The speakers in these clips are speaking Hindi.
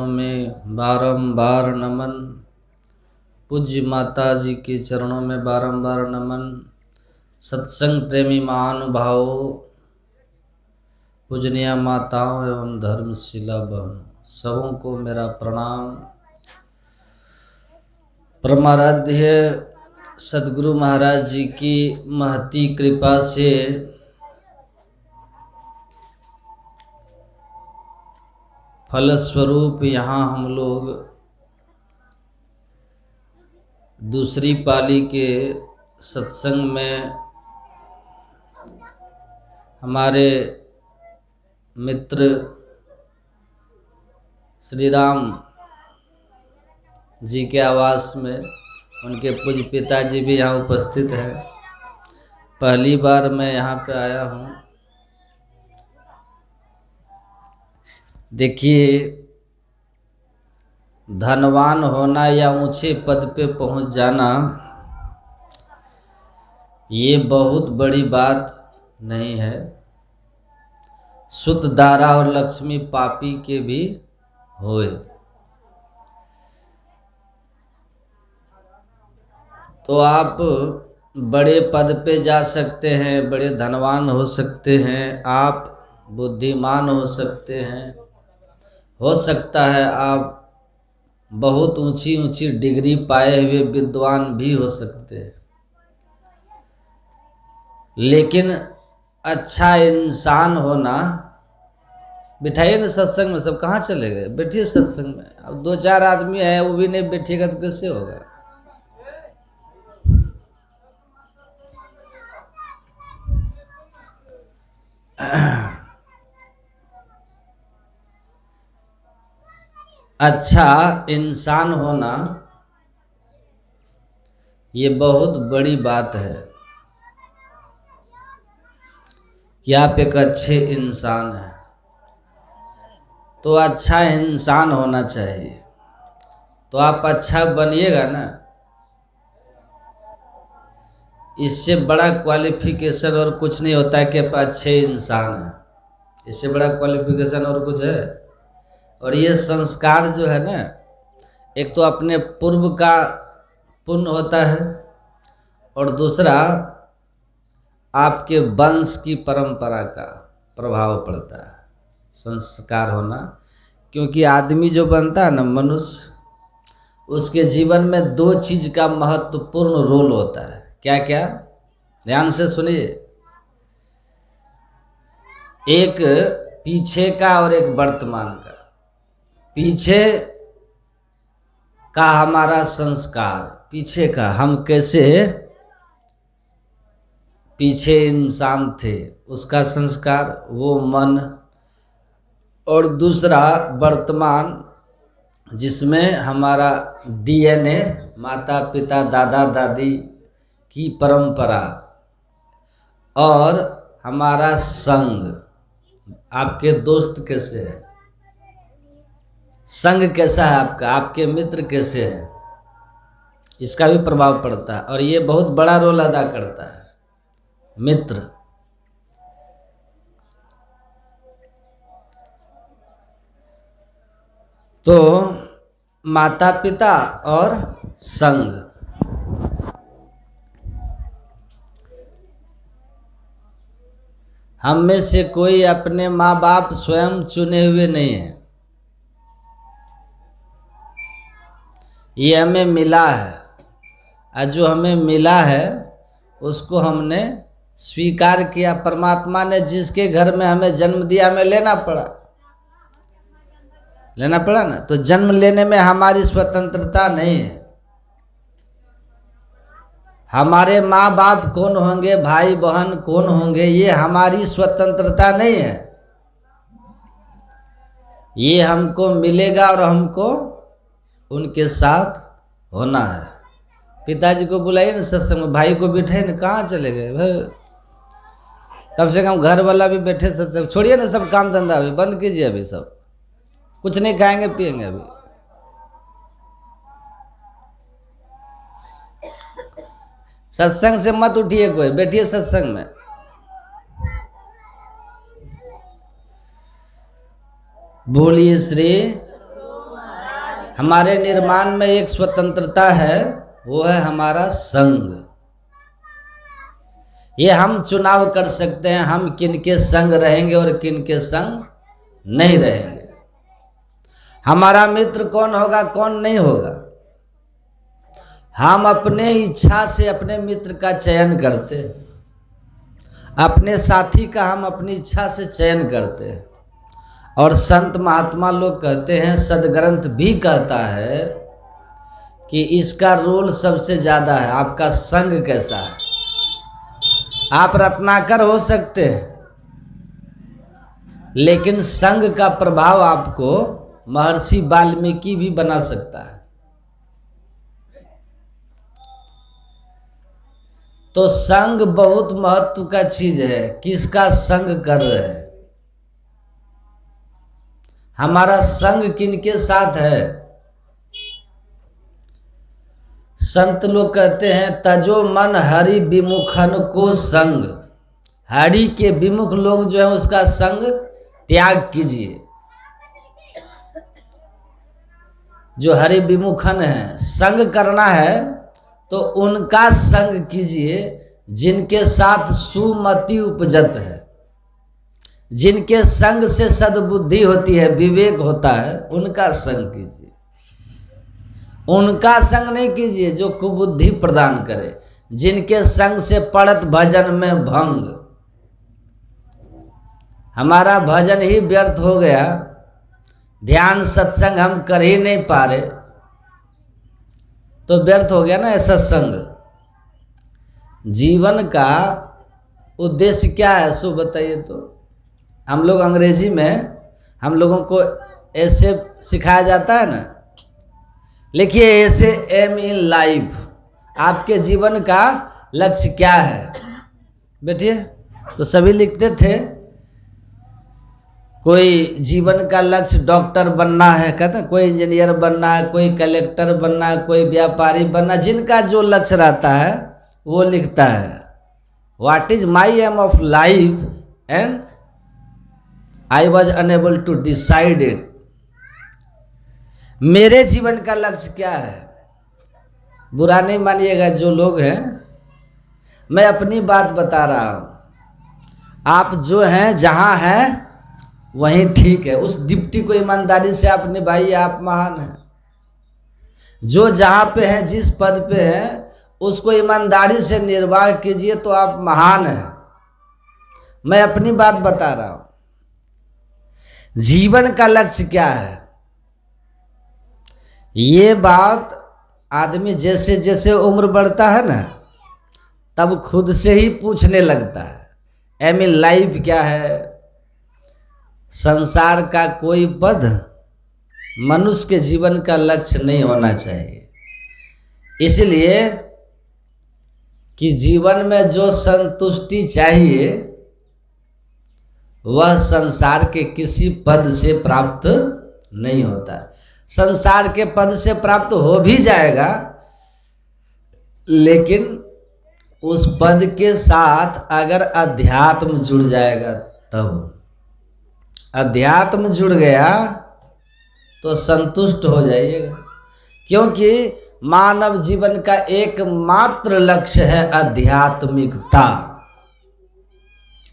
में बारंबार नमन, पूज्य माता जी के चरणों में बारंबार नमन। सत्संग प्रेमी महानुभावों, पूजनीय माताओं एवं धर्मशिला बहनों, सबों को मेरा प्रणाम। परमाराध्य सद्गुरु महाराज जी की महती कृपा से फलस्वरूप यहाँ हम लोग दूसरी पाली के सत्संग में हमारे मित्र श्री राम जी के आवास में उनके पूज्य पिताजी भी यहाँ उपस्थित हैं। पहली बार मैं यहाँ पे आया हूँ। देखिए, धनवान होना या ऊंचे पद पे पहुंच जाना ये बहुत बड़ी बात नहीं है। शुद्ध दारा और लक्ष्मी पापी के भी होए। तो आप बड़े पद पे जा सकते हैं, बड़े धनवान हो सकते हैं, आप बुद्धिमान हो सकते हैं, हो सकता है आप बहुत ऊंची ऊंची डिग्री पाए हुए विद्वान भी हो सकते हैं, लेकिन अच्छा इंसान होना। बिठाइए ना सत्संग में, सब कहाँ चले गए? बैठिए सत्संग में। अब दो चार आदमी है, वो भी नहीं बैठिएगा तो कैसे होगा? अच्छा इंसान होना ये बहुत बड़ी बात है कि आप एक अच्छे इंसान हैं। तो अच्छा इंसान होना चाहिए, तो आप अच्छा बनिएगा ना। इससे बड़ा क्वालिफिकेशन और कुछ नहीं होता है कि आप अच्छे इंसान हैं। इससे बड़ा क्वालिफिकेशन और कुछ है? और ये संस्कार जो है ना, एक तो अपने पूर्व का पुण्य होता है और दूसरा आपके वंश की परंपरा का प्रभाव पड़ता है संस्कार होना। क्योंकि आदमी जो बनता है ना, मनुष्य, उसके जीवन में दो चीज का महत्वपूर्ण रोल होता है। क्या क्या? ध्यान से सुनिए। एक पीछे का और एक वर्तमान का। पीछे का हमारा संस्कार, पीछे का हम कैसे पीछे इंसान थे, उसका संस्कार, वो मन। और दूसरा वर्तमान, जिसमें हमारा डीएनए, माता पिता दादा दादी की परंपरा और हमारा संग। आपके दोस्त कैसे हैं, संग कैसा है आपका, आपके मित्र कैसे हैं, इसका भी प्रभाव पड़ता है। और ये बहुत बड़ा रोल अदा करता है मित्र। तो माता पिता और संग। हम में से कोई अपने माँ बाप स्वयं चुने हुए नहीं है, ये हमें मिला है। और जो हमें मिला है उसको हमने स्वीकार किया। परमात्मा ने जिसके घर में हमें जन्म दिया, हमें लेना पड़ा ना। तो जन्म लेने में हमारी स्वतंत्रता नहीं है। हमारे माँ बाप कौन होंगे, भाई बहन कौन होंगे, ये हमारी स्वतंत्रता नहीं है। ये हमको मिलेगा और हमको उनके साथ होना है। पिताजी को बुलाइए ना सत्संग में, भाई को बिठाइए ना। कहाँ चले गए भाई? कम से कम घर वाला भी बैठे सत्संग। छोड़िए ना सब काम धंधा, अभी बंद कीजिए। अभी सब कुछ नहीं खाएंगे पिएंगे। अभी सत्संग से मत उठिए कोई, बैठिए सत्संग में। बोलिए श्री हमारे निर्माण में एक स्वतंत्रता है, वो है हमारा संग। ये हम चुनाव कर सकते हैं, हम किनके संग रहेंगे और किनके संग नहीं रहेंगे। हमारा मित्र कौन होगा, कौन नहीं होगा, हम अपने इच्छा से अपने मित्र का चयन करते हैं, अपने साथी का हम अपनी इच्छा से चयन करते हैं। और संत महात्मा लोग कहते हैं, सदग्रंथ भी कहता है कि इसका रोल सबसे ज़्यादा है, आपका संग कैसा है। आप रत्नाकर हो सकते हैं, लेकिन संग का प्रभाव आपको महर्षि वाल्मीकि भी बना सकता है। तो संग बहुत महत्व का चीज है, किसका संग कर रहे हैं, हमारा संग किनके साथ है। संत लोग कहते हैं, तजो मन हरि विमुखन को संग। हरि के विमुख लोग जो है उसका संग त्याग कीजिए। जो हरि विमुखन है, संग करना है तो उनका संग कीजिए जिनके साथ सुमति उपजत है, जिनके संग से सद्बुद्धि होती है, विवेक होता है, उनका संग कीजिए। उनका संग नहीं कीजिए जो कुबुद्धि प्रदान करे, जिनके संग से पड़त भजन में भंग। हमारा भजन ही व्यर्थ हो गया, ध्यान सत्संग हम कर ही नहीं पा रहे, तो व्यर्थ हो गया ना ऐसा संग। जीवन का उद्देश्य क्या है, सो बताइए। तो हम लोग अंग्रेजी में हम लोगों को ऐसे सिखाया जाता है ना, लिखिए ऐसे एम इन लाइफ, आपके जीवन का लक्ष्य क्या है। बैठिए, तो सभी लिखते थे, कोई जीवन का लक्ष्य डॉक्टर बनना है, कहते हैं, कोई इंजीनियर बनना है, कोई कलेक्टर बनना है, कोई व्यापारी बनना। जिनका जो लक्ष्य रहता है वो लिखता है, what is my aim of life and I was unable to decide it. मेरे जीवन का लक्ष्य क्या है। बुरा नहीं मानिएगा जो लोग हैं, मैं अपनी बात बता रहा हूं। आप जो हैं, जहां हैं वहीं ठीक है, उस ड्यूटी को ईमानदारी से आप निभाइए, आप महान हैं। जो जहां पे हैं, जिस पद पे हैं, उसको ईमानदारी से निर्वाह कीजिए तो आप महान हैं। मैं अपनी बात बता रहा हूं। जीवन का लक्ष्य क्या है, ये बात आदमी जैसे जैसे उम्र बढ़ता है ना, तब खुद से ही पूछने लगता है, एम इन लाइफ क्या है। संसार का कोई पद मनुष्य के जीवन का लक्ष्य नहीं होना चाहिए। इसलिए कि जीवन में जो संतुष्टि चाहिए वह संसार के किसी पद से प्राप्त नहीं होता। संसार के पद से प्राप्त हो भी जाएगा, लेकिन उस पद के साथ अगर अध्यात्म जुड़ जाएगा, तब अध्यात्म जुड़ गया तो संतुष्ट हो जाइएगा। क्योंकि मानव जीवन का एकमात्र लक्ष्य है आध्यात्मिकता,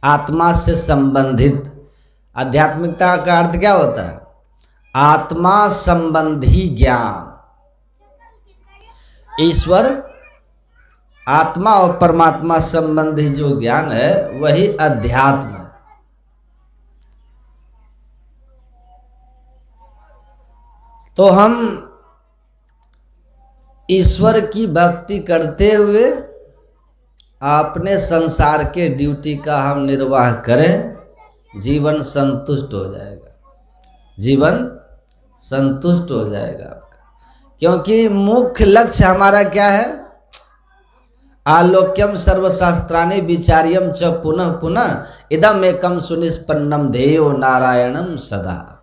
आत्मा से संबंधित। आध्यात्मिकता का अर्थ क्या होता है, आत्मा संबंधी ज्ञान। ईश्वर, आत्मा और परमात्मा संबंधी जो ज्ञान है वही अध्यात्म है। तो हम ईश्वर की भक्ति करते हुए अपने संसार के ड्यूटी का हम निर्वाह करें, जीवन संतुष्ट हो जाएगा, जीवन संतुष्ट हो जाएगा आपका। क्योंकि मुख्य लक्ष्य हमारा क्या है, आलोक्यम सर्वशास्त्राणि विचार्यम च पुनः पुनः इदम एकम सुनिष्पन्नम ध्येयो नारायणम सदा।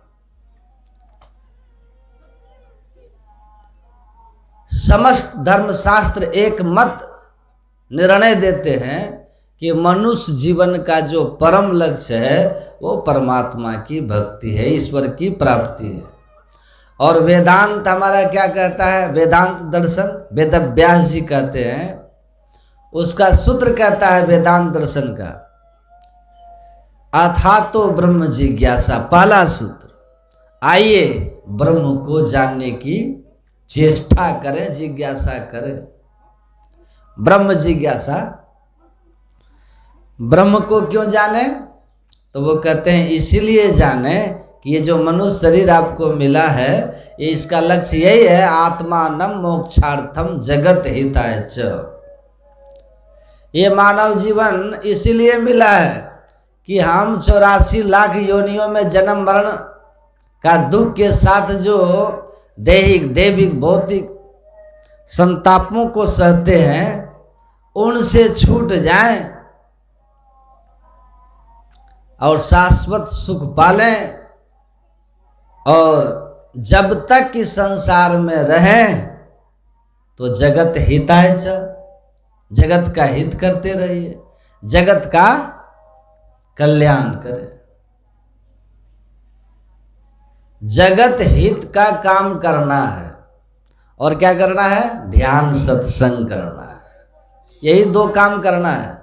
समस्त धर्मशास्त्र एक मत निर्णय देते हैं कि मनुष्य जीवन का जो परम लक्ष्य है वो परमात्मा की भक्ति है, ईश्वर की प्राप्ति है। और वेदांत हमारा क्या कहता है? वेदांत दर्शन वेद व्यास जी कहते हैं, उसका सूत्र कहता है वेदांत दर्शन का, अथातो ब्रह्म जिज्ञासा, पहला सूत्र, आइए ब्रह्म को जानने की चेष्टा करें, जिज्ञासा करें। ब्रह्म जिज्ञासा, ब्रह्म को क्यों जाने? तो वो कहते हैं इसीलिए जाने कि ये जो मनुष्य शरीर आपको मिला है, ये इसका लक्ष्य यही है, आत्मानं मोक्षार्थम जगत हिताय च। ये मानव जीवन इसीलिए मिला है कि हम 84 लाख योनियों में जन्म मरण का दुख के साथ जो दैहिक दैविक भौतिक संतापों को सहते हैं, उनसे छूट जाएं और शाश्वत सुख पालें, और जब तक इस संसार में रहें तो जगत हिताय च, जगत का हित करते रहिए, जगत का कल्याण करें। जगत हित का काम करना है, और क्या करना है? ध्यान सत्संग करना है, यही 2 काम करना है।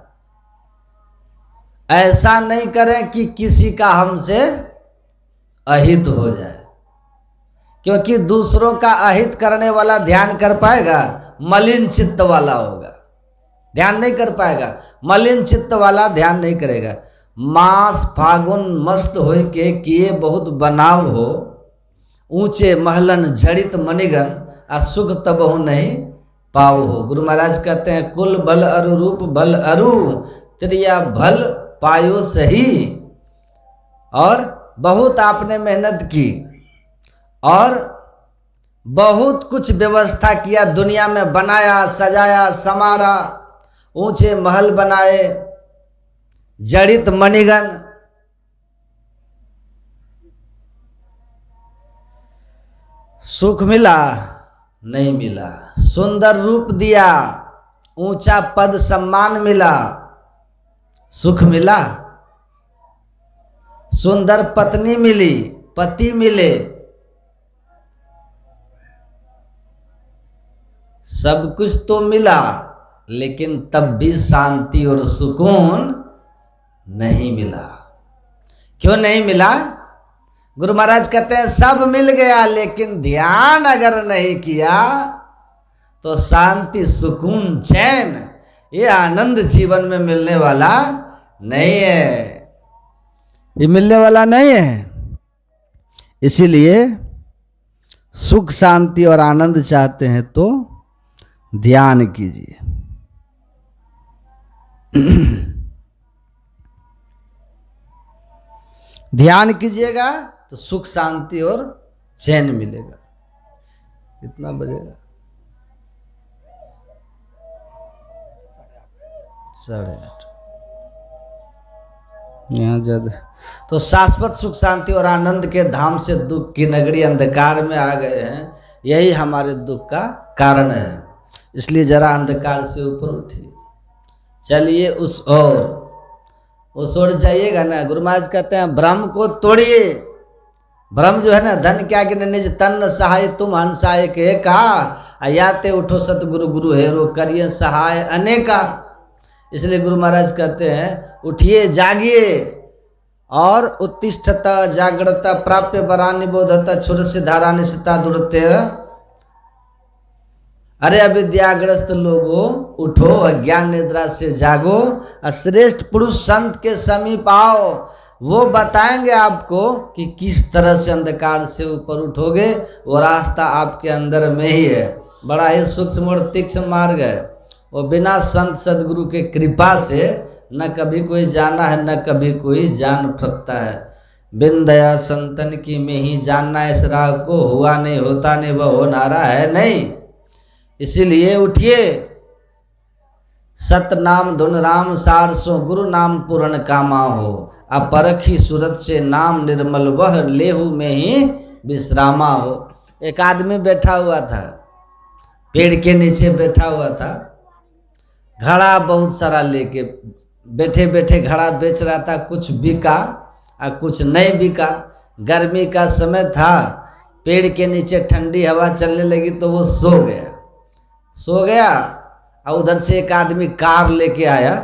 ऐसा नहीं करें कि किसी का हमसे अहित हो जाए, क्योंकि दूसरों का अहित करने वाला ध्यान कर पाएगा? मलिन चित्त वाला होगा, ध्यान नहीं कर पाएगा। मलिन चित्त वाला ध्यान नहीं करेगा। मास फागुन मस्त हो के किए बहुत बनाव हो, ऊंचे महलन जड़ित मणिगन, आ सुख तबहु नहीं पाओ हो। गुरु महाराज कहते हैं, कुल बल अरु रूप बल अरु, त्रिया भल पायो सही। और बहुत आपने मेहनत की और बहुत कुछ व्यवस्था किया, दुनिया में बनाया सजाया समारा, ऊंचे महल बनाए, जड़ित मणिगन, सुख मिला? नहीं मिला। सुंदर रूप दिया, ऊंचा पद सम्मान मिला, सुख मिला? सुंदर पत्नी मिली, पति मिले, सब कुछ तो मिला, लेकिन तब भी शांति और सुकून नहीं मिला। क्यों नहीं मिला? गुरु महाराज कहते हैं सब मिल गया, लेकिन ध्यान अगर नहीं किया तो शांति सुकून चैन, ये आनंद जीवन में मिलने वाला नहीं है, ये मिलने वाला नहीं है। इसीलिए सुख शांति और आनंद चाहते हैं तो ध्यान कीजिए। ध्यान कीजिएगा तो सुख शांति और चैन मिलेगा। कितना बजेगा? 8:30। यहाँ ज्यादा तो शाश्वत सुख शांति और आनंद के धाम से दुख की नगरी अंधकार में आ गए हैं, यही हमारे दुख का कारण है। इसलिए जरा अंधकार से ऊपर उठिए, चलिए उस ओर जाइएगा ना। गुरु महाराज कहते हैं भ्रम को तोड़िए। भ्रम जो है ना, धन क्या कि निज तन सहाय तुम हंसाए के कहा, याते उठो सतगुरु गुरु हेरो करिए सहाय अनेका। इसलिए गुरु महाराज कहते हैं उठिए जागिए और उत्तिष्ठत जागृत प्राप्य वरानि बोधत क्षुरस्य धारा निशिता दुरत्य। अरे अविद्याग्रस्त लोगों, उठो, अज्ञान निद्रा से जागो, श्रेष्ठ पुरुष संत के समीप आओ। वो बताएंगे आपको कि किस तरह से अंधकार से ऊपर उठोगे। वो रास्ता आपके अंदर में ही है। बड़ा ही सूक्ष्म और तीक्ष्ण मार्ग है। वो बिना संत सदगुरु के कृपा से न कभी कोई जाना है, न कभी कोई जान सकता है। बिन दया संतन की में ही जानना इस राह को, हुआ नहीं होता नहीं वह होनारा है नहीं। इसीलिए उठिए, सत नाम धुन राम सार सो गुरु नाम पूर्ण कामा हो। अपरखी सूरत से नाम निर्मल वह लेहू में ही विश्रामा हो। एक आदमी बैठा हुआ था, पेड़ के नीचे बैठा हुआ था, घड़ा बहुत सारा लेके बैठे बैठे घड़ा बेच रहा था। कुछ बिका और कुछ नहीं बिका। गर्मी का समय था, पेड़ के नीचे ठंडी हवा चलने लगी तो वो सो गया। और उधर से एक आदमी कार लेके आया,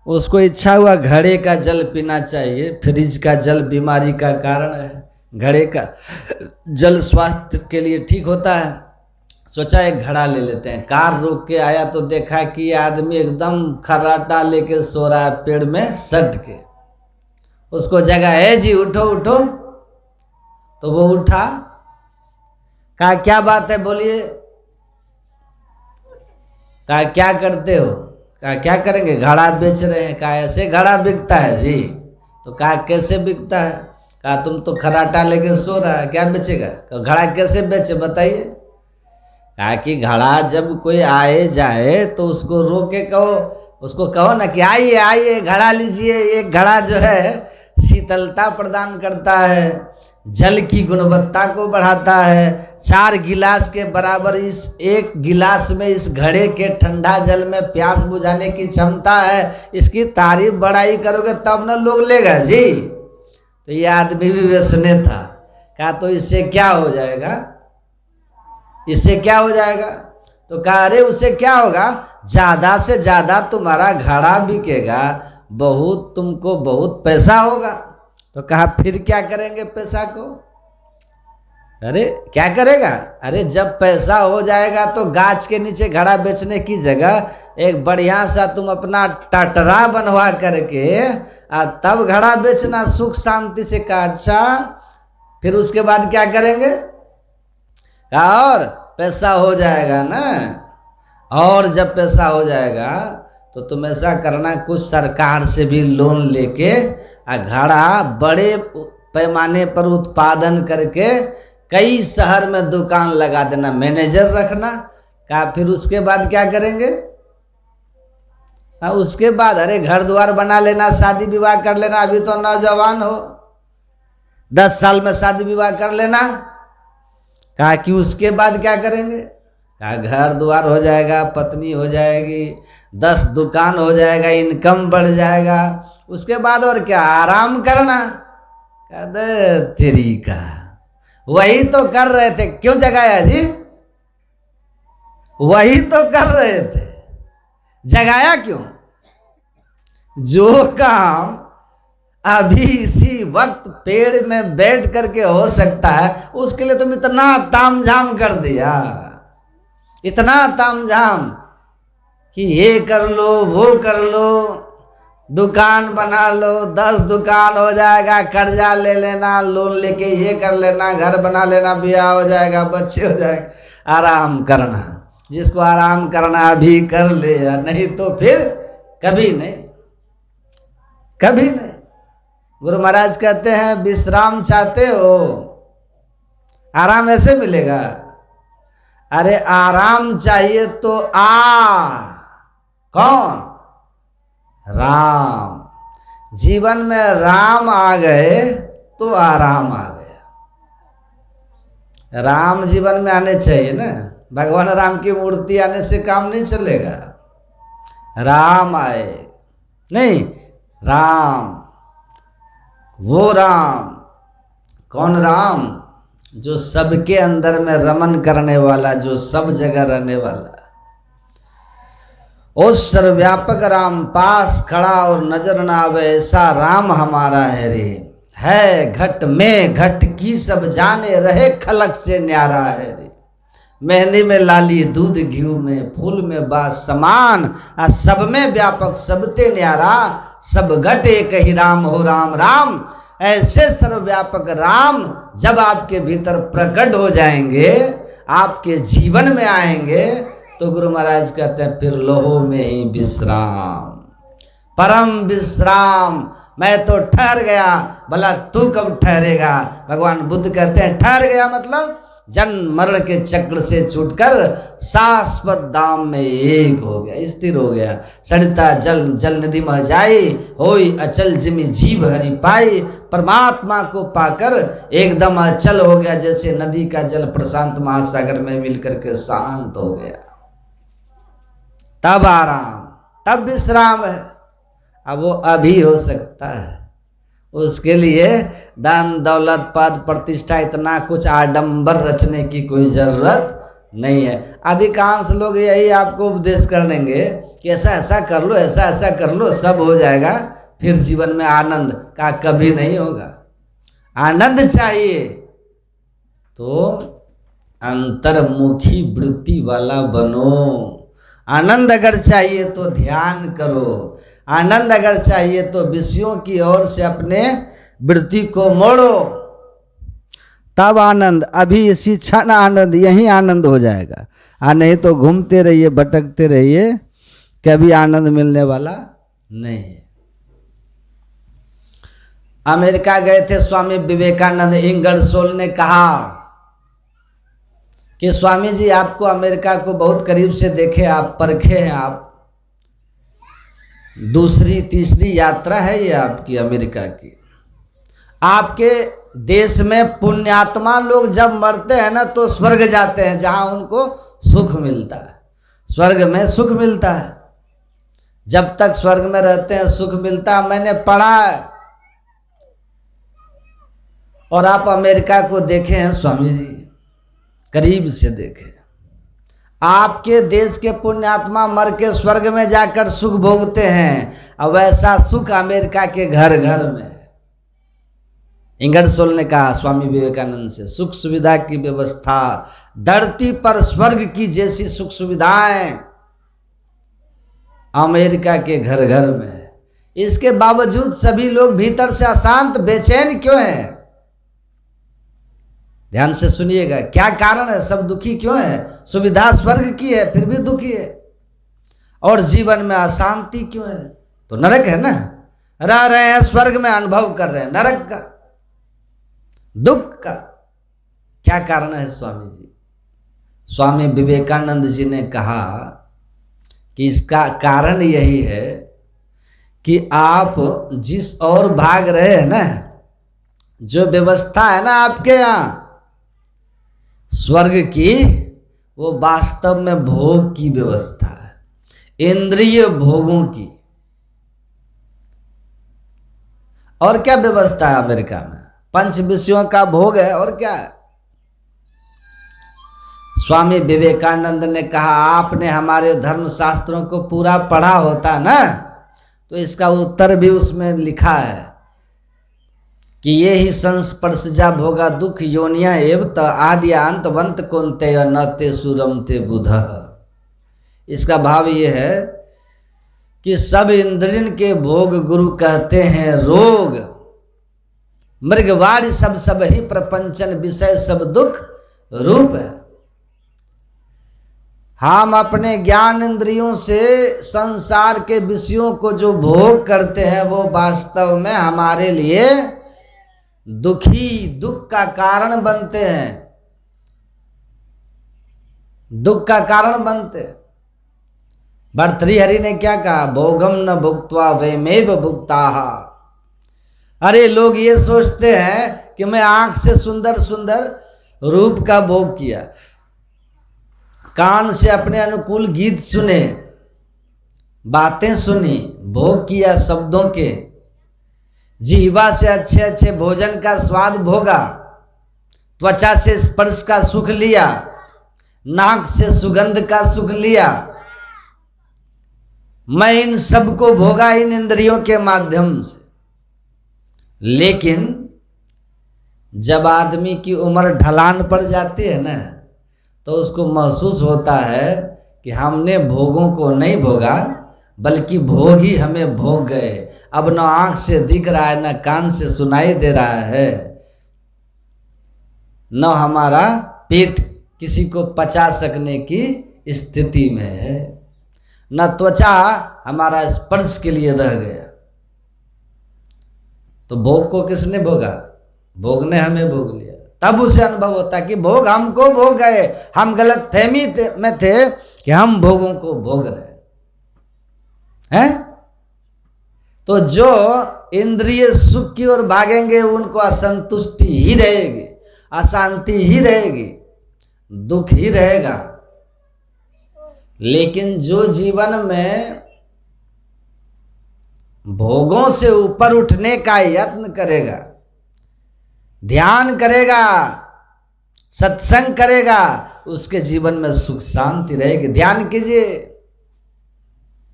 उसको इच्छा हुआ घड़े का जल पीना चाहिए, फ्रिज का जल बीमारी का कारण है, घड़े का जल स्वास्थ्य के लिए ठीक होता है। सोचा एक घड़ा ले लेते हैं। कार रोक के आया तो देखा कि ये आदमी एकदम खर्राटा लेके सो रहा है पेड़ में सट के। उसको जगह है, जी उठो उठो, तो वो उठा। कहा क्या बात है बोलिए। कहा क्या करते हो। कहा क्या करेंगे, घड़ा बेच रहे हैं। कहा ऐसे घड़ा बिकता है जी। तो कहा कैसे बिकता है। कहा तुम तो खराटा लेके सो रहा है, क्या बेचेगा। तो घड़ा कैसे बेचे बताइए। कहा कि घड़ा जब कोई आए जाए तो उसको रोक के कहो, उसको कहो ना कि आइए आइए घड़ा लीजिए। एक घड़ा जो है शीतलता प्रदान करता है, जल की गुणवत्ता को बढ़ाता है। 4 गिलास के बराबर इस एक गिलास में, इस घड़े के ठंडा जल में प्यास बुझाने की क्षमता है। इसकी तारीफ बड़ाई करोगे तब ना लोग लेगा जी। तो ये आदमी भी व्यसने था। कहा तो इससे क्या हो जाएगा, इससे क्या हो जाएगा। तो कहा अरे उससे क्या होगा, ज्यादा से ज्यादा तुम्हारा घड़ा बिकेगा, बहुत तुमको बहुत पैसा होगा। तो कहा फिर क्या करेंगे पैसा को। अरे क्या करेगा, अरे जब पैसा हो जाएगा तो गाछ के नीचे घड़ा बेचने की जगह एक बढ़िया सा तुम अपना टटरा बनवा करके तब घड़ा बेचना सुख शांति से। कहा अच्छा फिर उसके बाद क्या करेंगे। कहा और पैसा हो जाएगा ना, और जब पैसा हो जाएगा तो तुम ऐसा करना, कुछ सरकार से भी लोन लेके घड़ा बड़े पैमाने पर उत्पादन करके कई शहर में दुकान लगा देना, मैनेजर रखना। कहा फिर उसके बाद क्या करेंगे। उसके बाद अरे घर द्वार बना लेना, शादी विवाह कर लेना, अभी तो नौजवान हो, 10 साल में शादी विवाह कर लेना। कहा कि उसके बाद क्या करेंगे। कहा घर द्वार हो जाएगा, पत्नी हो जाएगी, 10 दुकान हो जाएगा, इनकम बढ़ जाएगा, उसके बाद और क्या आराम करना। कहते तेरी का वही तो कर रहे थे, क्यों जगाया जी, वही तो कर रहे थे, जगाया क्यों। जो काम अभी इसी वक्त पेड़ में बैठ करके हो सकता है उसके लिए तुम इतना तामझाम कर दिया, इतना तामझाम कि ये कर लो वो कर लो, दुकान बना लो, 10 दुकान हो जाएगा, कर्जा ले लेना, लोन लेके ये कर लेना, घर बना लेना, ब्याह हो जाएगा, बच्चे हो जाएगा। आराम करना, जिसको आराम करना अभी कर ले, नहीं तो फिर कभी नहीं, कभी नहीं। गुरु महाराज कहते हैं विश्राम चाहते हो, आराम ऐसे मिलेगा। अरे आराम चाहिए तो कौन, राम। जीवन में राम आ गए तो आराम आ गया। राम जीवन में आने चाहिए ना, भगवान राम की मूर्ति आने से काम नहीं चलेगा। राम आए नहीं, राम, वो राम। कौन राम, जो सबके अंदर में रमन करने वाला, जो सब जगह रहने वाला। ओ सर्वव्यापक राम, पास खड़ा और नजर ना आवे ऐसा राम हमारा है रे। है घट में घट की सब जाने, रहे खलक से न्यारा है रे। मेहंदी में लाली, दूध घीव में, फूल में बात समान, सब में व्यापक सबते न्यारा, सब घट एक ही राम हो राम राम। ऐसे सर्वव्यापक राम जब आपके भीतर प्रकट हो जाएंगे, आपके जीवन में आएंगे, तो गुरु महाराज कहते हैं फिर लोहो में ही विश्राम, परम विश्राम। मैं तो ठहर गया, भला तू कब ठहरेगा। भगवान बुद्ध कहते हैं ठहर गया मतलब जन्म मरण के चक्र से छूटकर शाश्वत धाम में एक हो गया, स्थिर हो गया। सरिता जल जल नदी में जाई, होई अचल जिमि जीव हरि पाई। परमात्मा को पाकर एकदम अचल हो गया, जैसे नदी का जल प्रशांत महासागर में मिलकर के शांत हो गया। तब आराम, तब विश्राम है। अब वो अभी हो सकता है, उसके लिए दान दौलत पद प्रतिष्ठा इतना कुछ आडंबर रचने की कोई जरूरत नहीं है। अधिकांश लोग यही आपको उपदेश कर देंगे कि ऐसा ऐसा कर लो, ऐसा ऐसा कर लो, सब हो जाएगा, फिर जीवन में आनंद का कभी नहीं होगा। आनंद चाहिए तो अंतर्मुखी वृत्ति वाला बनो। आनंद अगर चाहिए तो ध्यान करो, आनंद अगर चाहिए तो विषयों की ओर से अपने वृत्ति को मोड़ो, तब आनंद, अभी इसी क्षण आनंद, यही आनंद हो जाएगा। नहीं तो घूमते रहिए, भटकते रहिए, कभी आनंद मिलने वाला नहीं है। अमेरिका गए थे स्वामी विवेकानंद। इंगरसोल ने कहा कि स्वामी जी आपको अमेरिका को बहुत करीब से देखे, आप परखे हैं, आप दूसरी तीसरी यात्रा है ये आपकी अमेरिका की। आपके देश में पुण्यात्मा लोग जब मरते हैं ना तो स्वर्ग जाते हैं, जहां उनको सुख मिलता है। स्वर्ग में सुख मिलता है, जब तक स्वर्ग में रहते हैं सुख मिलता है, मैंने पढ़ा है। और आप अमेरिका को देखे हैं स्वामी जी, करीब से देखे। आपके देश के पुण्यात्मा मर के स्वर्ग में जाकर सुख भोगते हैं, और वैसा सुख अमेरिका के घर घर में है। इंगरसोल ने कहा स्वामी विवेकानंद से, सुख सुविधा की व्यवस्था धरती पर स्वर्ग की जैसी सुख सुविधाएं अमेरिका के घर घर में है। इसके बावजूद सभी लोग भीतर से अशांत बेचैन क्यों हैं? ध्यान से सुनिएगा, क्या कारण है? सब दुखी क्यों है? सुविधा स्वर्ग की है फिर भी दुखी है, और जीवन में अशांति क्यों है? तो नरक है ना, रह रहे हैं स्वर्ग में, अनुभव कर रहे हैं नरक का, दुख का। क्या कारण है स्वामी जी? स्वामी विवेकानंद जी ने कहा कि इसका कारण यही है कि आप जिस ओर भाग रहे हैं ना, जो व्यवस्था है ना आपके यहाँ स्वर्ग की, वो वास्तव में भोग की व्यवस्था है, इंद्रिय भोगों की। और क्या व्यवस्था है अमेरिका में? पंच विषयों का भोग है, और क्या है? स्वामी विवेकानंद ने कहा, आपने हमारे धर्म शास्त्रों को पूरा पढ़ा होता ना, तो इसका उत्तर भी उसमें लिखा है कि ये ही संस्पर्शजा भोगा दुख योनिया एव त आदि अंतवंत कुंते न ते सुरम ते बुध। इसका भाव ये है कि सब इंद्रियन के भोग गुरु कहते हैं रोग, मृगवाड़ी सब ही प्रपंचन विषय सब दुख रूप है। हम अपने ज्ञान इंद्रियों से संसार के विषयों को जो भोग करते हैं वो वास्तव में हमारे लिए दुखी, दुख का कारण बनते हैं, दुख का कारण बनते। भर्तृहरि ने क्या कहा? भोगम न भुक्त्वा वैमेव भुक्ताः। अरे लोग ये सोचते हैं कि मैं आंख से सुंदर सुंदर रूप का भोग किया, कान से अपने अनुकूल गीत सुने, बातें सुनी, भोग किया शब्दों के, जीवा से अच्छे अच्छे भोजन का स्वाद भोगा, त्वचा से स्पर्श का सुख लिया, नाक से सुगंध का सुख लिया। मैं इन सब को भोगा इन इंद्रियों के माध्यम से। लेकिन जब आदमी की उम्र ढलान पड़ जाती है ना, तो उसको महसूस होता है कि हमने भोगों को नहीं भोगा, बल्कि भोग ही हमें भोग गए। अब न आंख से दिख रहा है, न कान से सुनाई दे रहा है, न हमारा पेट किसी को पचा सकने की स्थिति में है, न त्वचा हमारा स्पर्श के लिए रह गया। तो भोग को किसने भोगा? भोग ने हमें भोग लिया। तब उसे अनुभव होता कि भोग हमको भोग गए, हम गलत फहमी में थे कि हम भोगों को भोग रहे हैं। तो जो इंद्रिय सुख की ओर भागेंगे उनको असंतुष्टि ही रहेगी, अशांति ही रहेगी, दुख ही रहेगा। लेकिन जो जीवन में भोगों से ऊपर उठने का यत्न करेगा, ध्यान करेगा, सत्संग करेगा, उसके जीवन में सुख शांति रहेगी। ध्यान कीजिए,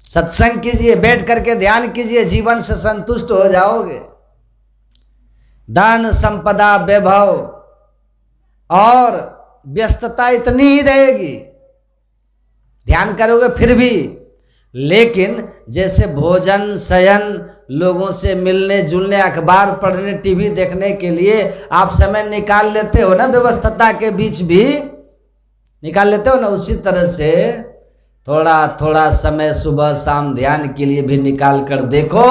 सत्संग कीजिए, बैठ करके ध्यान कीजिए, जीवन से संतुष्ट हो जाओगे। धन संपदा वैभव और व्यस्तता इतनी ही रहेगी, ध्यान करोगे फिर भी, लेकिन जैसे भोजन, शयन, लोगों से मिलने जुलने, अखबार पढ़ने, टीवी देखने के लिए आप समय निकाल लेते हो ना, व्यस्तता के बीच भी निकाल लेते हो ना, उसी तरह से थोड़ा थोड़ा समय सुबह शाम ध्यान के लिए भी निकाल कर देखो,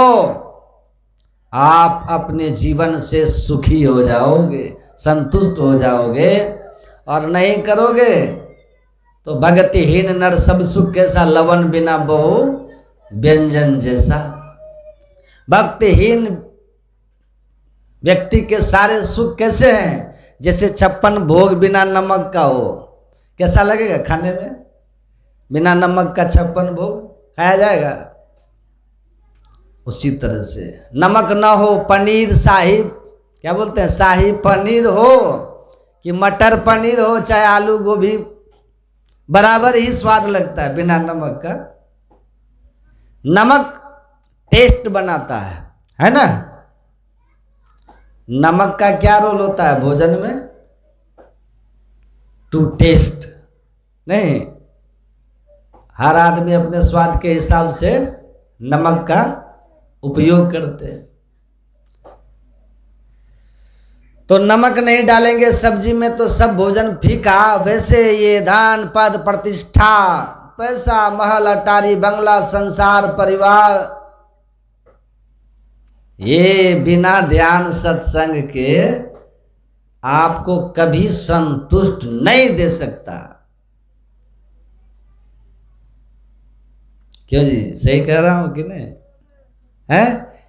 आप अपने जीवन से सुखी हो जाओगे, संतुष्ट हो जाओगे। और नहीं करोगे तो भक्तिहीन नर सब सुख कैसा, लवन बिना बहु व्यंजन जैसा। भक्तिहीन व्यक्ति के सारे सुख कैसे हैं, जैसे 56 भोग बिना नमक का हो। कैसा लगेगा खाने में? बिना नमक का 56 भोग खाया जाएगा? उसी तरह से नमक ना हो, पनीर शाही, क्या बोलते हैं, शाही पनीर हो कि मटर पनीर हो, चाहे आलू गोभी, बराबर ही स्वाद लगता है बिना नमक का। नमक टेस्ट बनाता है ना। नमक का क्या रोल होता है भोजन में? To taste. नहीं, हर आदमी अपने स्वाद के हिसाब से नमक का उपयोग करते हैं। तो नमक नहीं डालेंगे सब्जी में तो सब भोजन फीका। वैसे ये धन पद प्रतिष्ठा, पैसा, महल, अटारी, बंगला, संसार, परिवार, ये बिना ध्यान सत्संग के आपको कभी संतुष्ट नहीं दे सकता। क्यों जी, सही कह रहा हूं कि नहीं? है,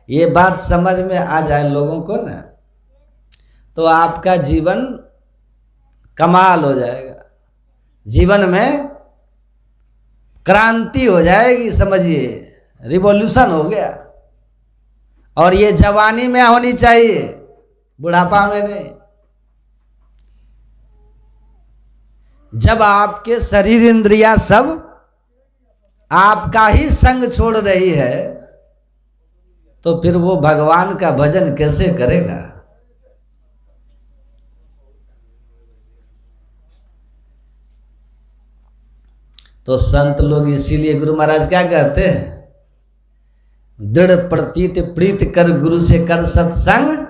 ये बात समझ में आ जाए लोगों को ना, तो आपका जीवन कमाल हो जाएगा, जीवन में क्रांति हो जाएगी, समझिए, रिवॉल्यूशन हो गया। और ये जवानी में होनी चाहिए, बुढ़ापा में नहीं। जब आपके शरीर इंद्रियां सब आपका ही संग छोड़ रही है, तो फिर वो भगवान का भजन कैसे करेगा? तो संत लोग इसीलिए गुरु महाराज क्या कहते हैं, दृढ़ प्रतीत प्रीत कर गुरु से कर सत्संग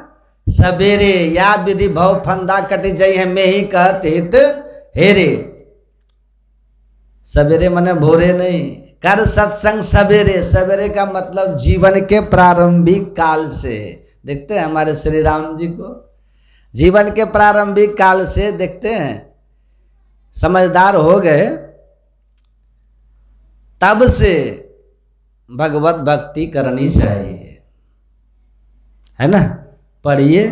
सवेरे, या विधि भव फंदा कट जाई है, मैं ही कहत हित हेरे। सवेरे मने भोरे नहीं, कर सत्संग सवेरे। सवेरे का मतलब जीवन के प्रारंभिक काल से। देखते हैं हमारे श्री राम जी को, जीवन के प्रारंभिक काल से देखते हैं, समझदार हो गए तब से भगवत भक्ति करनी चाहिए, है ना। पढ़िए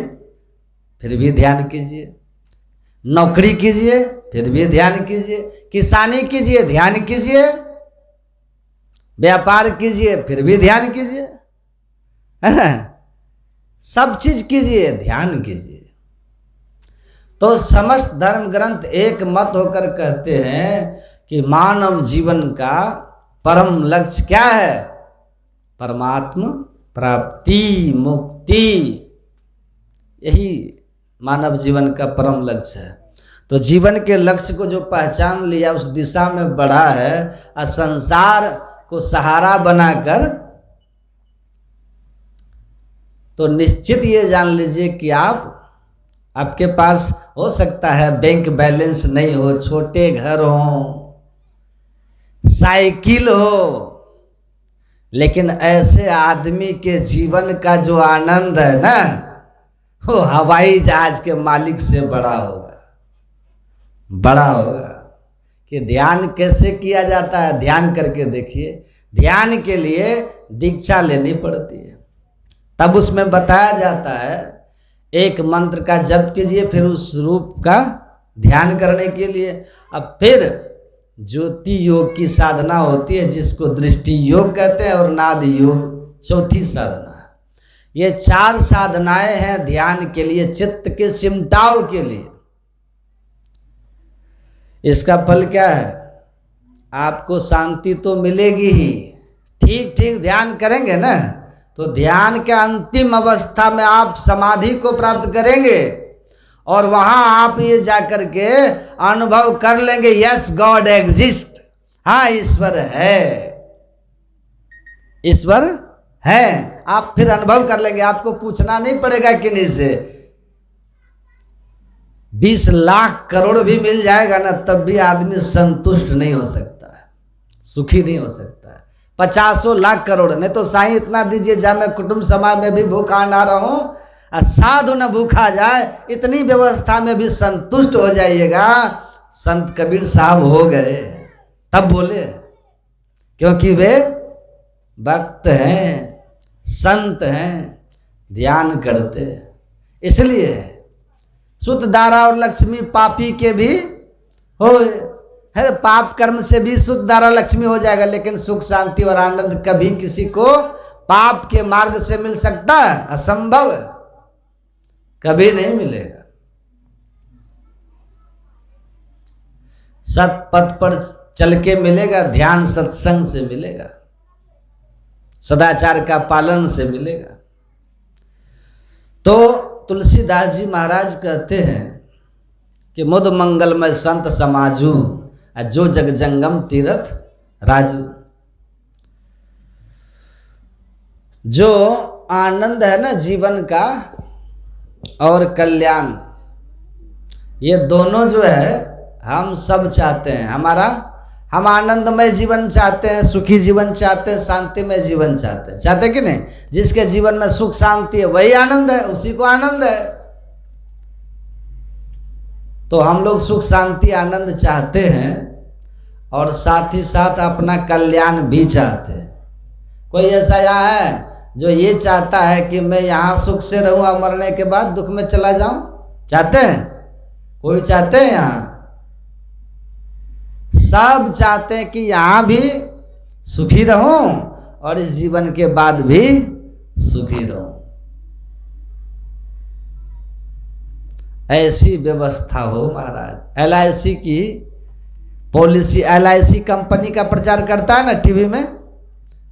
फिर भी ध्यान कीजिए, नौकरी कीजिए फिर भी ध्यान कीजिए, किसानी कीजिए ध्यान कीजिए, व्यापार कीजिए फिर भी ध्यान कीजिए, है ना। सब चीज कीजिए, ध्यान कीजिए। तो समस्त धर्म ग्रंथ एक मत होकर कहते हैं कि मानव जीवन का परम लक्ष्य क्या है? परमात्मा प्राप्ति, मुक्ति, यही मानव जीवन का परम लक्ष्य है। तो जीवन के लक्ष्य को जो पहचान लिया, उस दिशा में बढ़ा है, और संसार को सहारा बनाकर, तो निश्चित ये जान लीजिए कि आपके पास हो सकता है बैंक बैलेंस नहीं हो, छोटे घर हो, साइकिल हो, लेकिन ऐसे आदमी के जीवन का जो आनंद है ना, वो हवाई जहाज के मालिक से बड़ा होगा, बड़ा होगा। कि ध्यान कैसे किया जाता है, ध्यान करके देखिए। ध्यान के लिए दीक्षा लेनी पड़ती है, तब उसमें बताया जाता है एक मंत्र का जप कीजिए, फिर उस रूप का ध्यान करने के लिए। अब फिर ज्योति योग की साधना होती है, जिसको दृष्टि योग कहते हैं, और नाद योग चौथी साधना। ये 4 साधनाएं हैं ध्यान के लिए, चित्त के सिमटाव के लिए। इसका फल क्या है? आपको शांति तो मिलेगी ही, ठीक ठीक ध्यान करेंगे ना तो ध्यान के अंतिम अवस्था में आप समाधि को प्राप्त करेंगे और वहां आप ये जाकर के अनुभव कर लेंगे, यस गॉड एग्जिस्ट, हाँ ईश्वर है, ईश्वर है। आप फिर अनुभव कर लेंगे, आपको पूछना नहीं पड़ेगा किन्हीं से। 20 लाख करोड़ भी मिल जाएगा ना तब भी आदमी संतुष्ट नहीं हो सकता है, सुखी नहीं हो सकता है। 50 लाख करोड़ नहीं तो साईं इतना दीजिए जा मैं कुटुंब समाज में भी भूखा ना रहूं, साधु न भूखा जाए, इतनी व्यवस्था में भी संतुष्ट हो जाइएगा। संत कबीर साहब हो गए, तब बोले, क्योंकि वे भक्त हैं, संत हैं, ध्यान करते हैं। इसलिए सुत दारा और लक्ष्मी पापी के भी हो, है पाप कर्म से भी सुत दारा लक्ष्मी हो जाएगा, लेकिन सुख शांति और आनंद कभी किसी को पाप के मार्ग से मिल सकता है? असंभव है, कभी नहीं मिलेगा। सत पथ पर चल के मिलेगा, ध्यान सत्संग से मिलेगा, सदाचार का पालन से मिलेगा। तो तुलसीदास जी महाराज कहते हैं कि मुद मंगलमय संत समाजू, जो जग जंगम तीरथ राजू। जो आनंद है ना जीवन का और कल्याण, ये दोनों जो है हम सब चाहते हैं। हम आनंदमय जीवन चाहते हैं, सुखी जीवन चाहते हैं, शांतिमय जीवन चाहते हैं, चाहते कि नहीं? जिसके जीवन में सुख शांति है वही आनंद है, उसी को आनंद है। तो हम लोग सुख शांति आनंद चाहते हैं और साथ ही साथ अपना कल्याण भी चाहते हैं। कोई ऐसा यहाँ है जो ये चाहता है कि मैं यहाँ सुख से रहूँ और मरने के बाद दुख में चला जाऊं? चाहते हैं? कोई चाहते हैं? यहाँ सब चाहते हैं कि यहाँ भी सुखी रहूं और इस जीवन के बाद भी सुखी रहूं। ऐसी व्यवस्था हो महाराज। LIC की पॉलिसी, LIC कंपनी का प्रचार करता है ना टीवी में।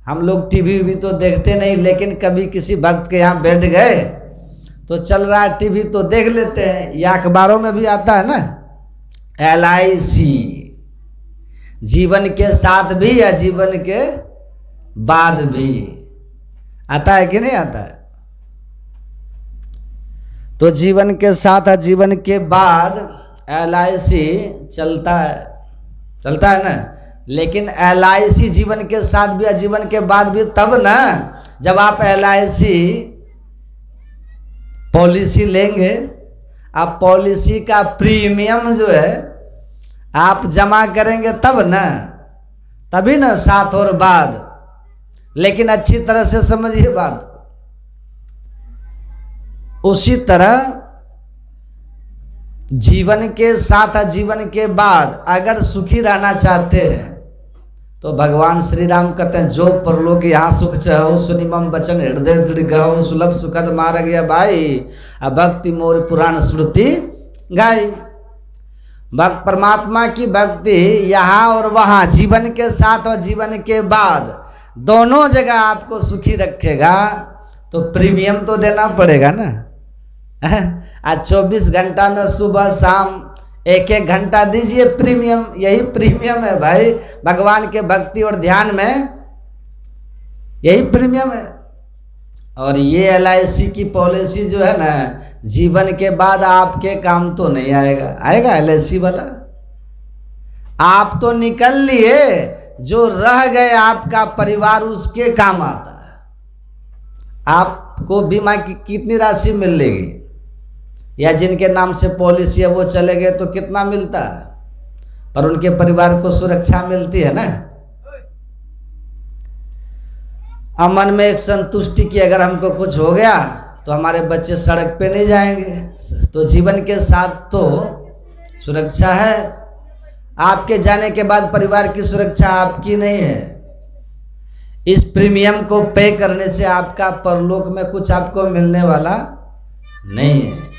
हम लोग टीवी भी तो देखते नहीं, लेकिन कभी किसी भक्त के यहाँ बैठ गए तो चल रहा है टीवी तो देख लेते हैं, या अखबारों में भी आता है ना LIC, जीवन के साथ भी या जीवन के बाद भी। आता है कि नहीं आता है? तो जीवन के साथ और जीवन के बाद LIC चलता है ना। लेकिन LIC जीवन के साथ भी या जीवन के बाद भी तब ना जब आप LIC पॉलिसी लेंगे। आप पॉलिसी का प्रीमियम जो है आप जमा करेंगे तब ना, तभी ना साथ और बाद। लेकिन अच्छी तरह से समझिए बात। उसी तरह जीवन के साथ और जीवन के बाद अगर सुखी रहना चाहते हैं तो भगवान श्री राम कहते हैं, जो परलोक यहाँ सुख चाहो सुनिमम वचन हृदय दृढ़ सुलभ सुखद मार गया भाई, भक्ति मोर पुराण श्रुति गाई। भक्त परमात्मा की भक्ति यहाँ और वहाँ, जीवन के साथ और जीवन के बाद दोनों जगह आपको सुखी रखेगा। तो प्रीमियम तो देना पड़ेगा ना। आज 24 घंटा में सुबह शाम 1-1 घंटा दीजिए प्रीमियम। यही प्रीमियम है भाई, भगवान के भक्ति और ध्यान में यही प्रीमियम है। और ये LIC की पॉलिसी जो है ना, जीवन के बाद आपके काम तो नहीं आएगा। आएगा LIC वाला? आप तो निकल लिए, जो रह गए आपका परिवार उसके काम आता है। आपको बीमा की कितनी राशि मिलेगी, या जिनके नाम से पॉलिसी है वो चले गए तो कितना मिलता है, पर उनके परिवार को सुरक्षा मिलती है ना। अमन में एक संतुष्टि की, अगर हमको कुछ हो गया तो हमारे बच्चे सड़क पे नहीं जाएंगे। तो जीवन के साथ तो सुरक्षा है, आपके जाने के बाद परिवार की सुरक्षा आपकी नहीं है। इस प्रीमियम को पे करने से आपका परलोक में कुछ आपको मिलने वाला नहीं है।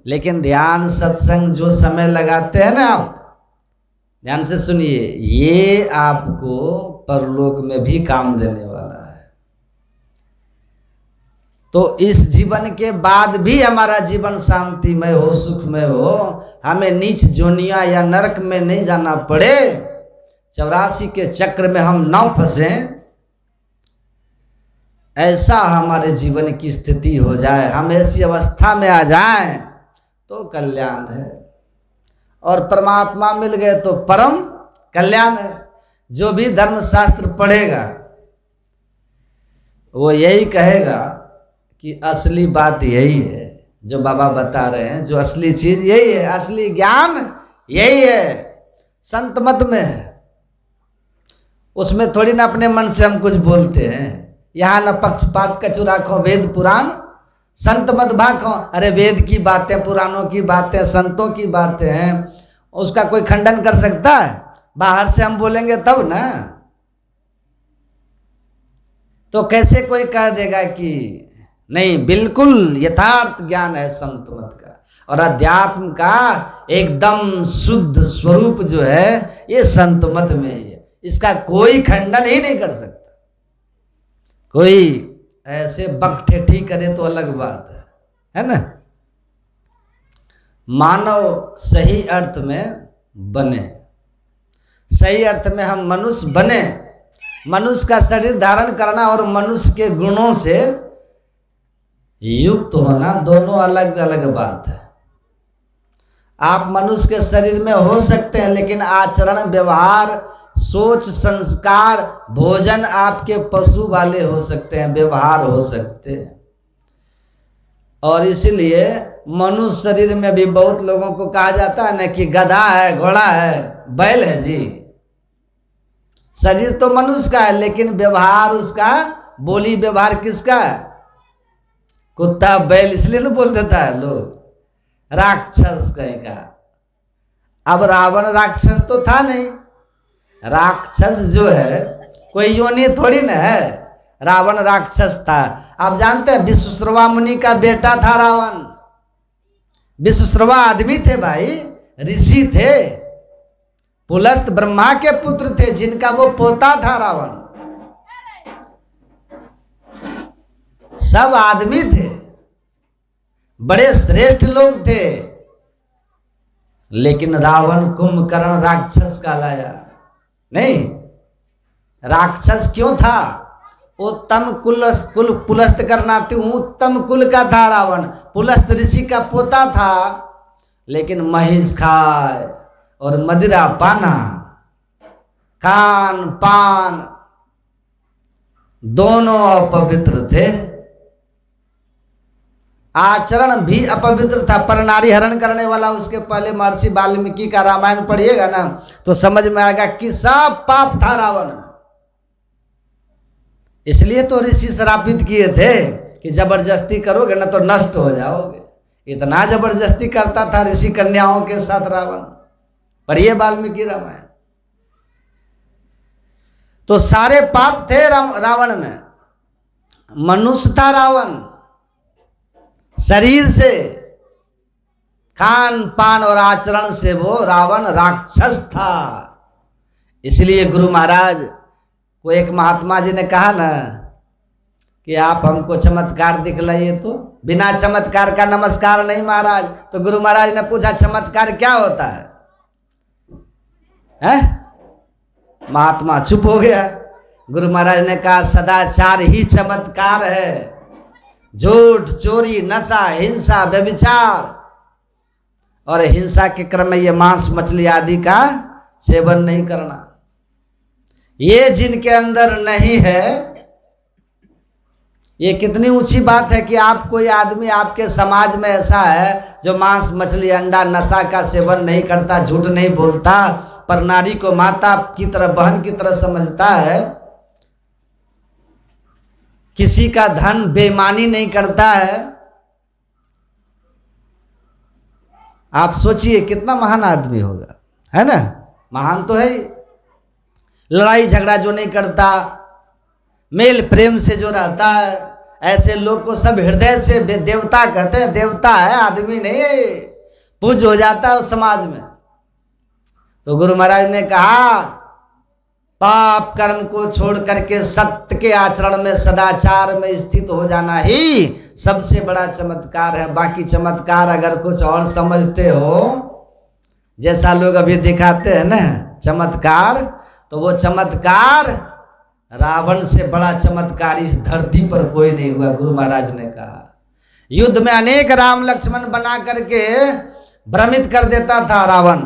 लेकिन ध्यान सत्संग जो समय लगाते हैं ना, आप ध्यान से सुनिए, ये आपको परलोक में भी काम देने वाला है। तो इस जीवन के बाद भी हमारा जीवन शांतिमय हो, सुखमय हो, हमें नीच जोनिया या नरक में नहीं जाना पड़े, 84 के चक्र में हम ना फंसे, ऐसा हमारे जीवन की स्थिति हो जाए, हम ऐसी अवस्था में आ जाएं तो कल्याण है। और परमात्मा मिल गए तो परम कल्याण है। जो भी धर्मशास्त्र पढ़ेगा वो यही कहेगा कि असली बात यही है जो बाबा बता रहे हैं, जो असली चीज यही है, असली ज्ञान यही है, संत मत में है। उसमें थोड़ी ना अपने मन से हम कुछ बोलते हैं। यहाँ न पक्षपात कछु राखो, वेद पुराण संत मत भाखो। अरे वेद की बातें, पुराणों की बातें, संतों की बातें हैं, उसका कोई खंडन कर सकता है? बाहर से हम बोलेंगे तब ना। तो कैसे कोई कह देगा कि नहीं, बिल्कुल यथार्थ ज्ञान है संत मत का, और अध्यात्म का एकदम शुद्ध स्वरूप जो है ये संत मत में ही है। इसका कोई खंडन ही नहीं कर सकता। कोई ऐसे बकठेठी करे तो अलग बात है ना। मानव सही अर्थ में बने, सही अर्थ में हम मनुष्य बने। मनुष्य का शरीर धारण करना और मनुष्य के गुणों से युक्त होना दोनों अलग अलग बात है। आप मनुष्य के शरीर में हो सकते हैं, लेकिन आचरण, व्यवहार, सोच, संस्कार, भोजन आपके पशु वाले हो सकते हैं, व्यवहार हो सकते हैं। और इसीलिए मनुष्य शरीर में भी बहुत लोगों को कहा जाता है ना कि गधा है, घोड़ा है, बैल है। जी, शरीर तो मनुष्य का है, लेकिन व्यवहार उसका, बोली व्यवहार किसका है? कुत्ता बैल इसलिए नहीं बोल देता है लोग, राक्षस कहीं का। अब रावण राक्षस तो था नहीं। राक्षस जो है कोई योनि थोड़ी ना है, रावण राक्षस था। आप जानते हैं विश्वश्रवा मुनि का बेटा था रावण। विश्वश्रवा आदमी थे भाई, ऋषि थे, पुलस्त ब्रह्मा के पुत्र थे, जिनका वो पोता था रावण। सब आदमी थे, बड़े श्रेष्ठ लोग थे। लेकिन रावण कुंभकर्ण राक्षस कहलाया नहीं। राक्षस क्यों था? उत्तम कुल पुलस्त करनाती हूं, उत्तम कुल का था रावण, पुलस्त ऋषि का पोता था। लेकिन महिष खाए और मदिरा पाना, खान पान दोनों अपवित्र थे। आचरण भी अपवित्र था। पर नारी हरण करने वाला, उसके पहले महर्षि वाल्मीकि का रामायण पढ़िएगा ना तो समझ में आएगा कि सब पाप था रावण। इसलिए तो ऋषि श्रापित किए थे कि जबरदस्ती करोगे ना तो नष्ट हो जाओगे। इतना जबरदस्ती करता था ऋषि कन्याओं के साथ रावण। पढ़िए वाल्मीकि रामायण। तो सारे पाप थे रावण में। मनुष्य था रावण, शरीर से, खान पान और आचरण से वो रावण राक्षस था। इसलिए गुरु महाराज को एक महात्मा जी ने कहा ना कि आप हमको चमत्कार दिखलाइए, तो बिना चमत्कार का नमस्कार नहीं महाराज। तो गुरु महाराज ने पूछा चमत्कार क्या होता है? महात्मा चुप हो गया। गुरु महाराज ने कहा सदाचार ही चमत्कार है। झूठ, चोरी, नशा, हिंसा, व्यभिचार, और हिंसा के क्रम में ये मांस मछली आदि का सेवन नहीं करना, ये जिनके अंदर नहीं है। ये कितनी ऊंची बात है कि आप, कोई आदमी आपके समाज में ऐसा है जो मांस मछली अंडा नशा का सेवन नहीं करता, झूठ नहीं बोलता, पर नारी को माता की तरह, बहन की तरह समझता है, किसी का धन बेईमानी नहीं करता है। आप सोचिए कितना महान आदमी होगा, है ना? महान तो है ही। लड़ाई झगड़ा जो नहीं करता, मेल प्रेम से जो रहता है, ऐसे लोग को सब हृदय से देवता कहते हैं। देवता है, आदमी नहीं, पूज्य हो जाता है उस समाज में। तो गुरु महाराज ने कहा पाप कर्म को छोड़ करके सत्य के आचरण में, सदाचार में स्थित हो जाना ही सबसे बड़ा चमत्कार है। बाकी चमत्कार अगर कुछ और समझते हो, जैसा लोग अभी दिखाते हैं ना चमत्कार, तो वो चमत्कार रावण से बड़ा चमत्कार इस धरती पर कोई नहीं हुआ। गुरु महाराज ने कहा युद्ध में अनेक राम लक्ष्मण बना करके भ्रमित कर देता था रावण,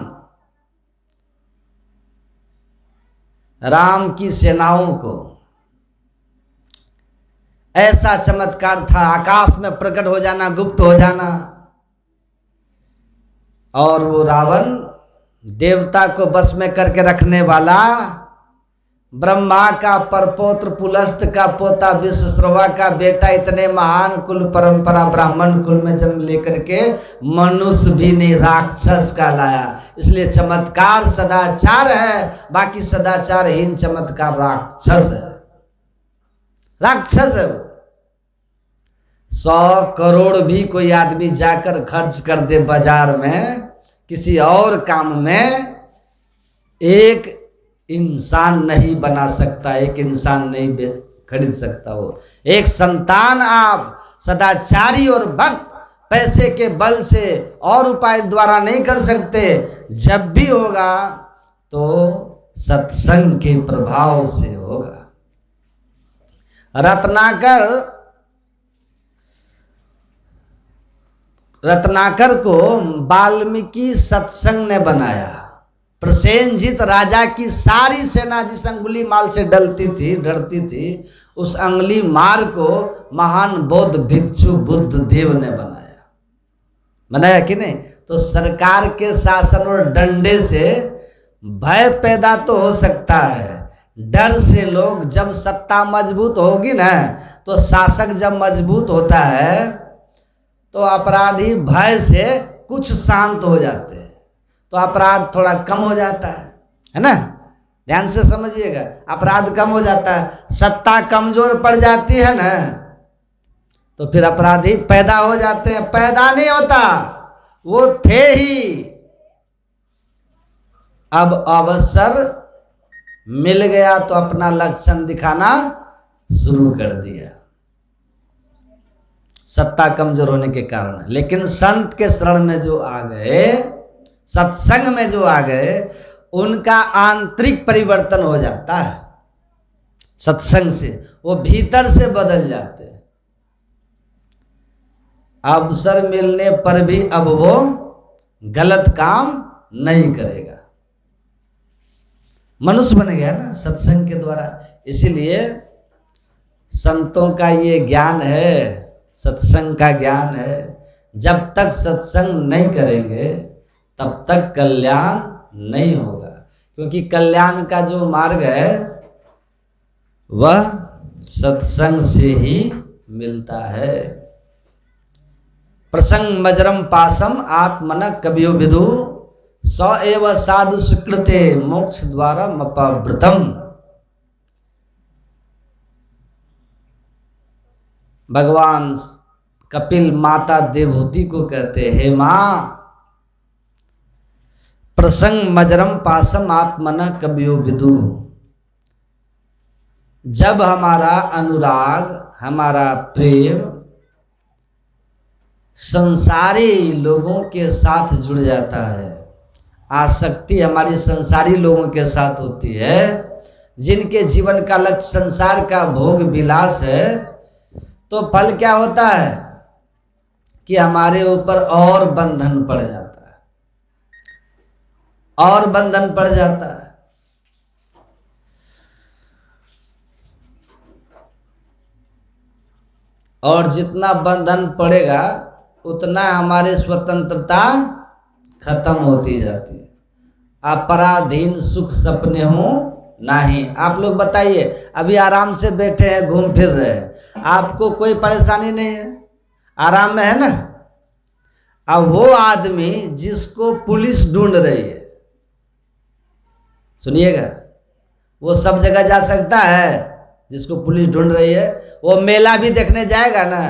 राम की सेनाओं को। ऐसा चमत्कार था, आकाश में प्रकट हो जाना, गुप्त हो जाना। और वो रावण देवता को बस में करके रखने वाला, ब्रह्मा का परपौत्र, पुलस्त का पोता, विश्वश्रवा का बेटा, इतने महान कुल परंपरा ब्राह्मण कुल में जन्म लेकर के मनुष्य भी नहीं राक्षस का लाया। इसलिए चमत्कार सदाचार है, बाकी सदाचारहीन चमत्कार राक्षस है। राक्षस है वो। 100 करोड़ भी कोई आदमी जाकर खर्च कर दे बाजार में किसी और काम में, एक इंसान नहीं बना सकता, एक इंसान नहीं खरीद सकता। वो एक संतान आप सदाचारी और भक्त पैसे के बल से और उपाय द्वारा नहीं कर सकते। जब भी होगा तो सत्संग के प्रभाव से होगा। रत्नाकर को वाल्मीकि सत्संग ने बनाया। प्रसेनजीत राजा की सारी सेना जिस अंगुली माल से डरती थी, उस अंगुली मार को महान बौद्ध भिक्षु बुद्ध देव ने बनाया कि नहीं? तो सरकार के शासन और डंडे से भय पैदा तो हो सकता है, डर से लोग, जब सत्ता मजबूत होगी ना, तो शासक जब मजबूत होता है तो अपराधी भय से कुछ शांत हो जाते हैं, तो अपराध थोड़ा कम हो जाता है ना? ध्यान से समझिएगा, अपराध कम हो जाता है। सत्ता कमजोर पड़ जाती है ना, तो फिर अपराधी पैदा हो जाते हैं। पैदा नहीं होता, वो थे ही। अब अवसर मिल गया तो अपना लक्षण दिखाना शुरू कर दिया, सत्ता कमजोर होने के कारण। लेकिन संत के शरण में जो आ गए, सत्संग में जो आ गए, उनका आंतरिक परिवर्तन हो जाता है। सत्संग से वो भीतर से बदल जाते हैं। अवसर मिलने पर भी अब वो गलत काम नहीं करेगा। मनुष्य बन गया ना सत्संग के द्वारा। इसीलिए संतों का ये ज्ञान है, सत्संग का ज्ञान है। जब तक सत्संग नहीं करेंगे तब तक कल्याण नहीं होगा, क्योंकि कल्याण का जो मार्ग है वह सत्संग से ही मिलता है। प्रसंग मजरम पासम आत्मन कवियो विदु स एव साधु सुकृते मोक्ष द्वारा मपावृतम। भगवान कपिल माता देवहूति को कहते, हे मां, प्रसंग मजरम पासम आत्मन कवियो विदु। जब हमारा अनुराग, हमारा प्रेम संसारी लोगों के साथ जुड़ जाता है, आसक्ति हमारी संसारी लोगों के साथ होती है, जिनके जीवन का लक्ष्य संसार का भोग विलास है, तो फल क्या होता है कि हमारे ऊपर और बंधन पड़ जाता है, और बंधन पड़ जाता है। और जितना बंधन पड़ेगा उतना हमारी स्वतंत्रता खत्म होती जाती है। अपराधीन सुख सपने हो नहीं। आप लोग बताइए, अभी आराम से बैठे हैं, घूम फिर रहे हैं, आपको कोई परेशानी नहीं है, आराम में है ना? अब वो आदमी जिसको पुलिस ढूंढ रही है, सुनिएगा, वो सब जगह जा सकता है जिसको पुलिस ढूंढ रही है? वो मेला भी देखने जाएगा ना,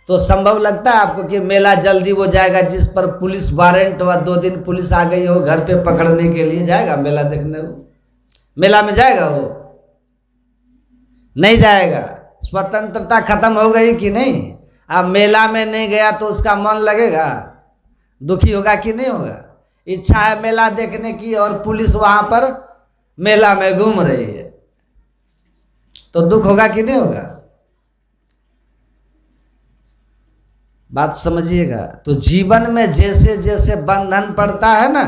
तो संभव लगता है आपको कि मेला जल्दी वो जाएगा जिस पर पुलिस वारंट हुआ, 2 दिन पुलिस आ गई हो घर पे पकड़ने के लिए, जाएगा मेला देखने? वो मेला में जाएगा? वो नहीं जाएगा। स्वतंत्रता खत्म हो गई कि नहीं? अब मेला में नहीं गया तो उसका मन लगेगा, दुखी होगा कि नहीं होगा? इच्छा है मेला देखने की और पुलिस वहां पर मेला में घूम रही है, तो दुख होगा कि नहीं होगा? बात समझिएगा। तो जीवन में जैसे जैसे बंधन पड़ता है ना,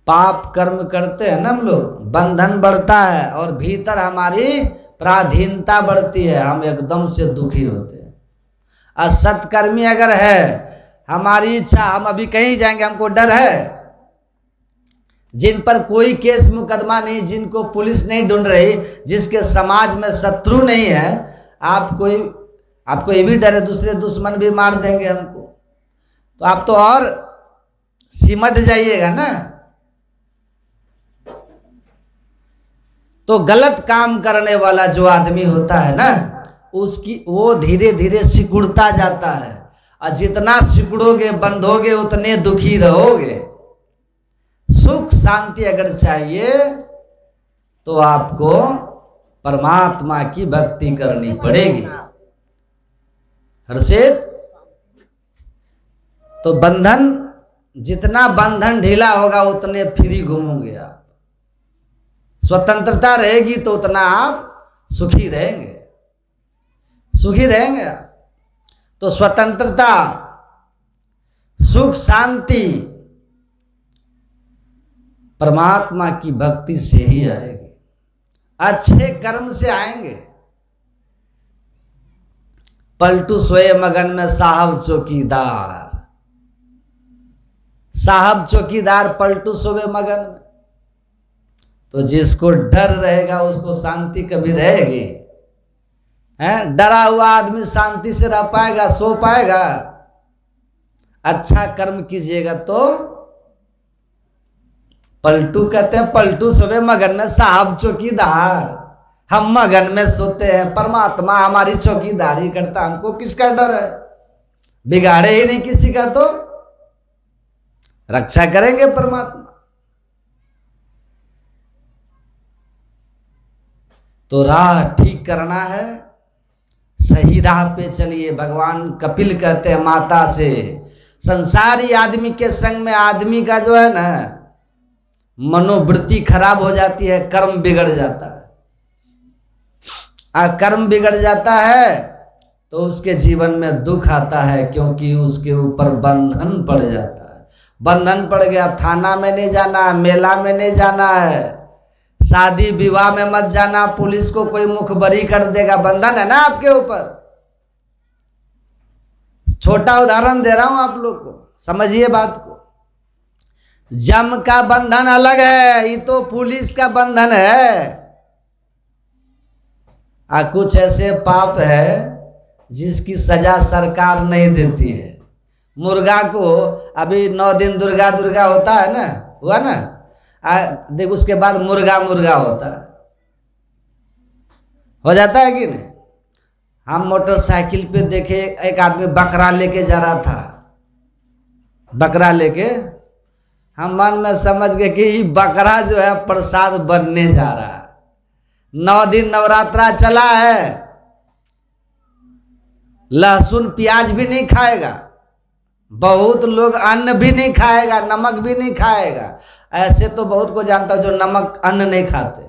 पाप कर्म करते हैं ना हम लोग, बंधन बढ़ता है और भीतर हमारी पराधीनता बढ़ती है, हम एकदम से दुखी होते हैं। और सत्कर्मी अगर है, हमारी इच्छा, हम अभी कहीं जाएंगे, हमको डर है, जिन पर कोई केस मुकदमा नहीं, जिनको पुलिस नहीं ढूंढ रही, जिसके समाज में शत्रु नहीं है, आपको ये भी डर है दूसरे दुश्मन भी मार देंगे हमको, तो आप तो और सिमट जाइएगा ना। तो गलत काम करने वाला जो आदमी होता है ना, उसकी वो धीरे धीरे सिकुड़ता जाता है, और जितना सिकुड़ोगे बंधोगे उतने दुखी रहोगे। सुख शांति अगर चाहिए तो आपको परमात्मा की भक्ति करनी पड़ेगी। हर्षित, तो बंधन, जितना बंधन ढीला होगा उतने फ्री घूमोगे आप। स्वतंत्रता रहेगी तो उतना आप सुखी रहेंगे, सुखी रहेंगे आप। तो स्वतंत्रता, सुख शांति परमात्मा की भक्ति से ही आएगी, अच्छे कर्म से आएंगे। पलटू सोए मगन में साहब चौकीदार, साहब चौकीदार पलटू सोए मगन में। तो जिसको डर रहेगा उसको शांति कभी रहेगी? हैं? डरा हुआ आदमी शांति से रह पाएगा, सो पाएगा? अच्छा कर्म कीजिएगा तो पलटू कहते हैं, पलटू सोए मगन में साहब चौकीदार। हम मगन में सोते हैं, परमात्मा हमारी चौकीदारी करता, हमको किसका डर है? बिगाड़े ही नहीं किसी का तो रक्षा करेंगे परमात्मा। तो राह ठीक करना है, सही राह पे चलिए। भगवान कपिल कहते हैं माता से, संसारी आदमी के संग में आदमी का जो है ना मनोवृत्ति खराब हो जाती है, कर्म बिगड़ जाता है। कर्म बिगड़ जाता है तो उसके जीवन में दुख आता है, क्योंकि उसके ऊपर बंधन पड़ जाता है। बंधन पड़ गया, थाना में नहीं जाना, मेला में नहीं जाना है, शादी विवाह में मत जाना, पुलिस को कोई मुखबरी कर देगा, बंधन है ना आपके ऊपर। छोटा उदाहरण दे रहा हूं आप लोग को, समझिए बात को। जम का बंधन अलग है, ये तो पुलिस का बंधन है। कुछ ऐसे पाप है जिसकी सजा सरकार नहीं देती है। मुर्गा को अभी 9 दिन दुर्गा दुर्गा होता है ना, हुआ ना, देख उसके बाद मुर्गा मुर्गा होता है, हो जाता है कि नहीं? हम मोटरसाइकिल पे देखे एक आदमी बकरा लेके जा रहा था, बकरा लेके, हम मन में समझ गए कि ये बकरा जो है प्रसाद बनने जा रहा है। 9 दिन नवरात्रा चला है, लहसुन प्याज भी नहीं खाएगा, बहुत लोग अन्न भी नहीं खाएगा, नमक भी नहीं खाएगा। ऐसे तो बहुत को जानता हूं जो नमक अन्न नहीं खाते।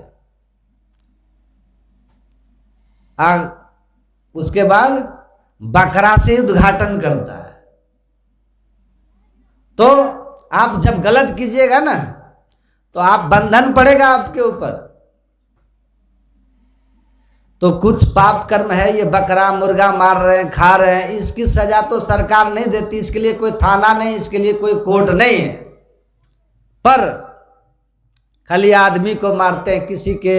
उसके बाद बकरा से उद्घाटन करता है। तो आप जब गलत कीजिएगा ना तो आप बंधन पड़ेगा आपके ऊपर। तो कुछ पाप कर्म है, ये बकरा मुर्गा मार रहे हैं, खा रहे हैं, इसकी सजा तो सरकार नहीं देती, इसके लिए कोई थाना नहीं, इसके लिए कोई कोर्ट नहीं है। पर खाली आदमी को मारते हैं, किसी के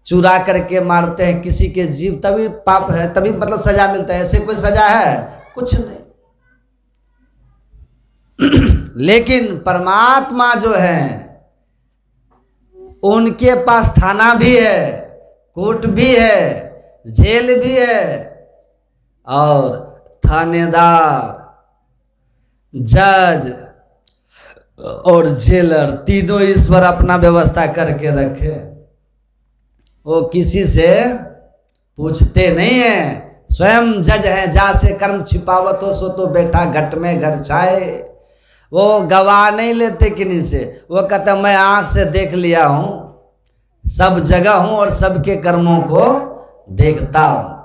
चुरा करके मारते हैं, किसी के जीव, तभी पाप है, तभी मतलब सजा मिलता है। ऐसे कोई सजा है? कुछ नहीं। लेकिन परमात्मा जो है उनके पास थाना भी है, कोर्ट भी है, जेल भी है, और थानेदार, जज और जेलर तीनों ईश्वर अपना व्यवस्था करके रखे। वो किसी से पूछते नहीं है। स्वयं जज है, जा से कर्म छिपावत हो सो तो बैठा घट में घर छाए। वो गवाह नहीं लेते किन्हीं से, वो कहते मैं आंख से देख लिया हूं, सब जगह हूं और सबके कर्मों को देखता हूं।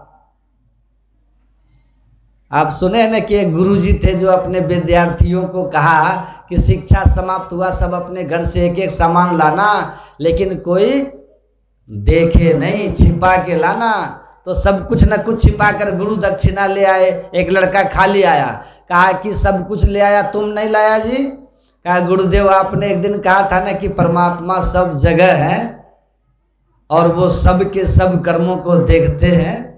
आप सुने ना कि एक गुरुजी थे जो अपने विद्यार्थियों को कहा कि शिक्षा समाप्त हुआ, सब अपने घर से एक एक सामान लाना, लेकिन कोई देखे नहीं, छिपा के लाना। तो सब कुछ न कुछ छिपा कर गुरु दक्षिणा ले आए। एक लड़का खाली आया, कहा कि सब कुछ ले आया, तुम नहीं लाया जी? कहा गुरुदेव आपने एक दिन कहा था ना कि परमात्मा सब जगह है और वो सब के सब कर्मों को देखते हैं,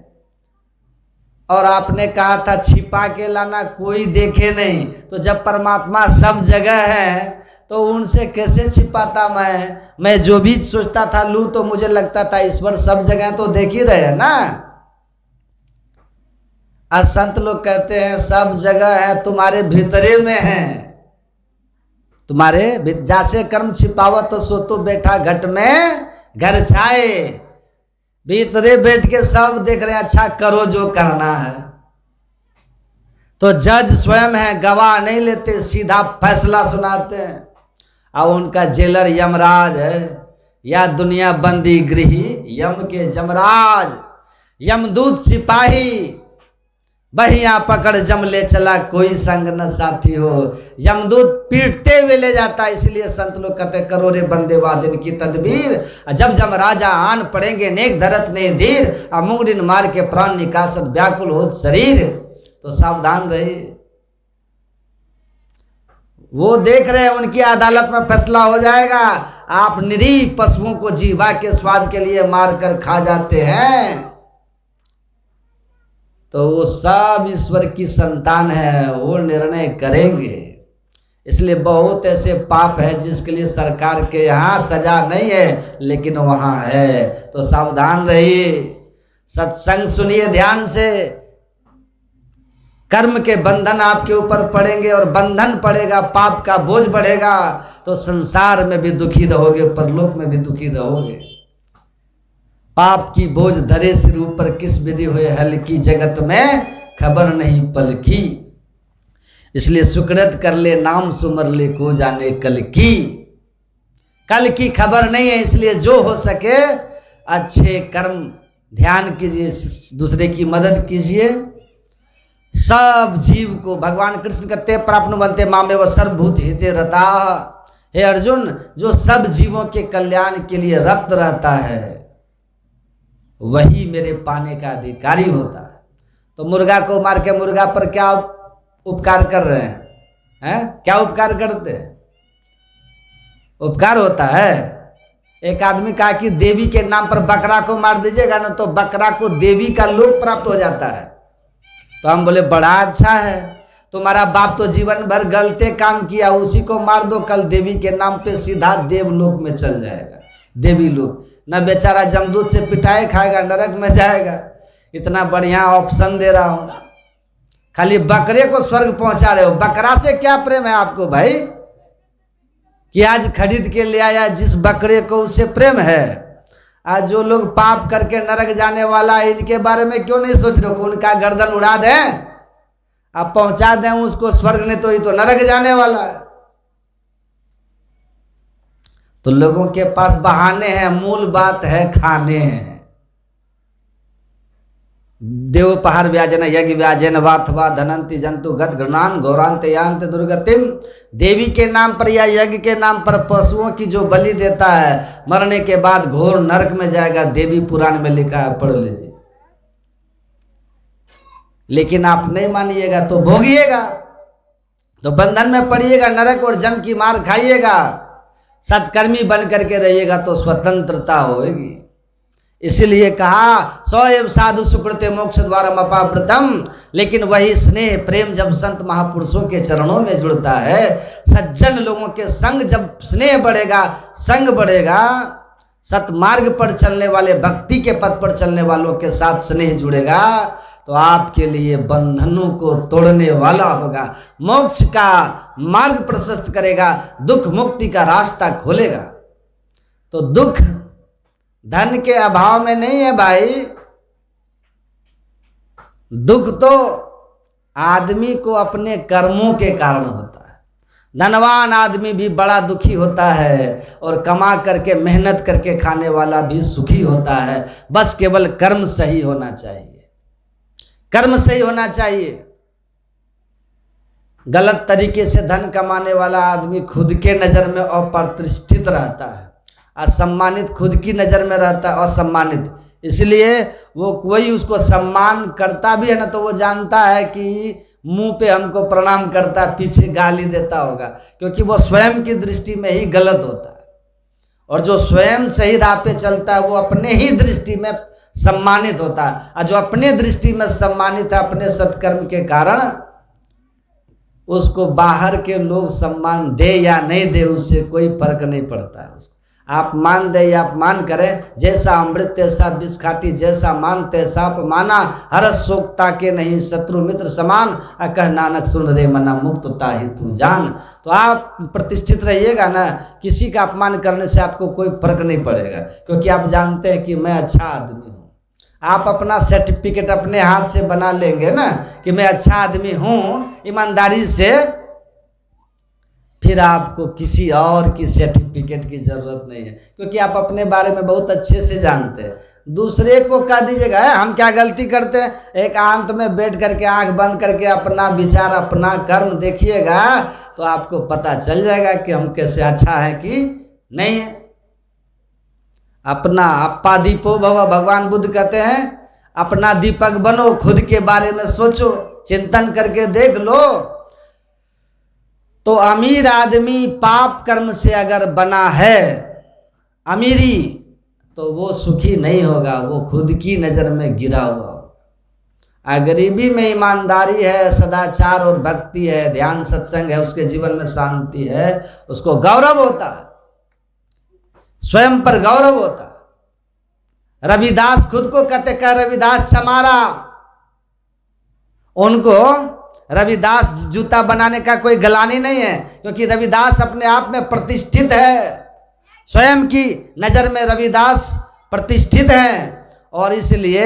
और आपने कहा था छिपा के लाना, कोई देखे नहीं। तो जब परमात्मा सब जगह है तो उनसे कैसे छिपाता मैं जो भी सोचता था लूं, तो मुझे लगता था ईश्वर सब जगह तो देख ही रहे हैं ना। आज संत लोग कहते हैं सब जगह है, तुम्हारे भीतरे में है, तुम्हारे जासे कर्म छिपावत तो सो तो बैठा घट में घर छाए। भीतरे बैठ के सब देख रहे हैं, अच्छा करो जो करना है। तो जज स्वयं है, गवाह नहीं लेते, सीधा फैसला सुनाते हैं। और उनका जेलर यमराज है, या दुनिया बंदी गृही यम के जमराज। यमदूत सिपाही बहिया पकड़ जम ले चला, कोई संग न साथी हो। यमदूत पीटते हुए ले जाता, इसलिए संत लोग कहते करो रे बंदे वादिन की तदबीर। जब जमराजा आन पड़ेंगे नेक धरत ने धीर, मुंगडिन मार के प्राण निकासत व्याकुल होत शरीर। तो सावधान रहिए, वो देख रहे हैं, उनकी अदालत में फैसला हो जाएगा। आप निरीह पशुओं को जीवा के स्वाद के लिए मार कर खा जाते हैं, तो वो सब ईश्वर की संतान है, वो निर्णय करेंगे। इसलिए बहुत ऐसे पाप है जिसके लिए सरकार के यहाँ सजा नहीं है, लेकिन वहाँ है। तो सावधान रहिए, सत्संग सुनिए ध्यान से। कर्म के बंधन आपके ऊपर पड़ेंगे और बंधन पड़ेगा, पाप का बोझ बढ़ेगा, तो संसार में भी दुखी रहोगे, परलोक में भी दुखी रहोगे। पाप की बोझ धरे सिर ऊपर, किस विधि हुए हल की, जगत में खबर नहीं पल की। इसलिए सुकृत कर ले नाम सुमर ले, को जाने कल की। कल की खबर नहीं है, इसलिए जो हो सके अच्छे कर्म ध्यान कीजिए, दूसरे की मदद कीजिए। सब जीव को भगवान कृष्ण कहते प्राप्त बनते मामे व सर्वभूत हिते रता। हे अर्जुन, जो सब जीवों के कल्याण के लिए रत रहता है वही मेरे पाने का अधिकारी होता है। तो मुर्गा को मार के मुर्गा पर क्या उपकार कर रहे हैं? क्या उपकार करते हैं? उपकार होता है। एक आदमी कहा कि देवी के नाम पर बकरा को मार दीजिएगा ना, तो बकरा को देवी का लोक प्राप्त हो जाता है। तो हम बोले बड़ा अच्छा है, तुम्हारा बाप तो जीवन भर गलते काम किया, उसी को मार दो, कल देवी के नाम पे सीधा देवलोक में चल जाएगा, देवी लोक। न बेचारा जमदूत से पिटाई खाएगा, नरक में जाएगा। इतना बढ़िया ऑप्शन दे रहा हूं, खाली बकरे को स्वर्ग पहुंचा रहे हो। बकरा से क्या प्रेम है आपको भाई, कि आज खरीद के ले आया जिस बकरे को, उससे प्रेम है। आज जो लोग पाप करके नरक जाने वाला है, इनके बारे में क्यों नहीं सोच रहे हो? उनका गर्दन उड़ा दें, आप पहुंचा दें उसको स्वर्ग ने, तो ये तो नरक जाने वाला है। तो लोगों के पास बहाने हैं, मूल बात है खाने हैं। देवोपहार व्याजन यज्ञ व्याजन वाथवा धनंति जंतु गत घृणान घोरांत यांत दुर्गतिम। देवी के नाम पर या यज्ञ के नाम पर पशुओं की जो बलि देता है, मरने के बाद घोर नरक में जाएगा। देवी पुराण में लिखा है, पढ़ लीजिए। लेकिन आप नहीं मानिएगा तो भोगिएगा, तो बंधन में पड़िएगा, नरक और जम की मार खाइएगा। सत्कर्मी बन करके रहिएगा तो स्वतंत्रता होगी। इसीलिए कहा सौ एव साधु सुकृते मोक्ष द्वारम अपावृतम। लेकिन वही स्नेह प्रेम जब संत महापुरुषों के चरणों में जुड़ता है, सज्जन लोगों के संग जब स्नेह बढ़ेगा, संग बढ़ेगा, सतमार्ग पर चलने वाले, भक्ति के पथ पर चलने वालों के साथ स्नेह जुड़ेगा, तो आपके लिए बंधनों को तोड़ने वाला होगा, मोक्ष का मार्ग प्रशस्त करेगा, दुख मुक्ति का रास्ता खोलेगा। तो दुख धन के अभाव में नहीं है भाई, दुख तो आदमी को अपने कर्मों के कारण होता है। धनवान आदमी भी बड़ा दुखी होता है और कमा करके मेहनत करके खाने वाला भी सुखी होता है। बस केवल कर्म सही होना चाहिए, कर्म सही होना चाहिए। गलत तरीके से धन कमाने वाला आदमी खुद के नज़र में अप्रतिष्ठित रहता है, असम्मानित, खुद की नज़र में रहता है असम्मानित। इसलिए वो कोई उसको सम्मान करता भी है ना, तो वो जानता है कि मुंह पे हमको प्रणाम करता है, पीछे गाली देता होगा, क्योंकि वो स्वयं की दृष्टि में ही गलत होता है। और जो स्वयं सही राह पे चलता है वो अपने ही दृष्टि में सम्मानित होता है, और जो अपने दृष्टि में सम्मानित है अपने सत्कर्म के कारण, उसको बाहर के लोग सम्मान दे या नहीं दे उससे कोई फर्क नहीं पड़ता है। उसको आप मान दे या अपमान करें, जैसा अमृत तैसा विष खाटी, जैसा मान तैसा अपमाना, हरस शोकता के नहीं शत्रु मित्र समान, अकह नानक सुन रे मना मुक्त ताहि तू जान। तो आप प्रतिष्ठित रहिएगा ना, किसी का अपमान करने से आपको कोई फर्क नहीं पड़ेगा, क्योंकि आप जानते हैं कि मैं अच्छा आदमी हूँ। आप अपना सर्टिफिकेट अपने हाथ से बना लेंगे ना कि मैं अच्छा आदमी हूँ ईमानदारी से, फिर आपको किसी और की सर्टिफिकेट की ज़रूरत नहीं है, क्योंकि आप अपने बारे में बहुत अच्छे से जानते हैं। दूसरे को कह दीजिएगा हम क्या गलती करते हैं, एकांत में बैठ करके आंख बंद करके अपना विचार अपना कर्म देखिएगा, तो आपको पता चल जाएगा कि हम कैसे अच्छा है कि नहीं है। अपना अपा दीपो भव, भगवान बुद्ध कहते हैं अपना दीपक बनो, खुद के बारे में सोचो, चिंतन करके देख लो। तो अमीर आदमी पाप कर्म से अगर बना है अमीरी, तो वो सुखी नहीं होगा, वो खुद की नज़र में गिरा हुआ होगा। गरीबी में ईमानदारी है, सदाचार और भक्ति है, ध्यान सत्संग है, उसके जीवन में शांति है, उसको गौरव होता है, स्वयं पर गौरव होता है। रविदास खुद को कहते कह रविदास चमारा, उनको रविदास जूता बनाने का कोई गलानी नहीं है, क्योंकि रविदास अपने आप में प्रतिष्ठित है, स्वयं की नज़र में रविदास प्रतिष्ठित हैं, और इसलिए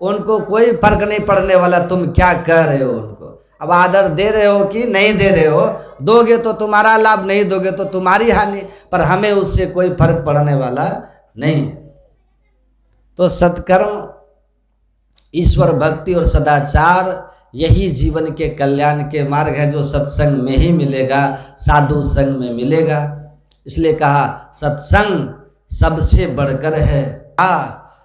उनको कोई फर्क नहीं पड़ने वाला तुम क्या कर रहे हो। उनको अब आदर दे रहे हो कि नहीं दे रहे हो, दोगे तो तुम्हारा लाभ, नहीं दोगे तो तुम्हारी हानि, पर हमें उससे कोई फर्क पड़ने वाला नहीं है। तो सत्कर्म, ईश्वर भक्ति और सदाचार यही जीवन के कल्याण के मार्ग है, जो सत्संग में ही मिलेगा, साधु संग में मिलेगा। इसलिए कहा सत्संग सबसे बढ़कर है।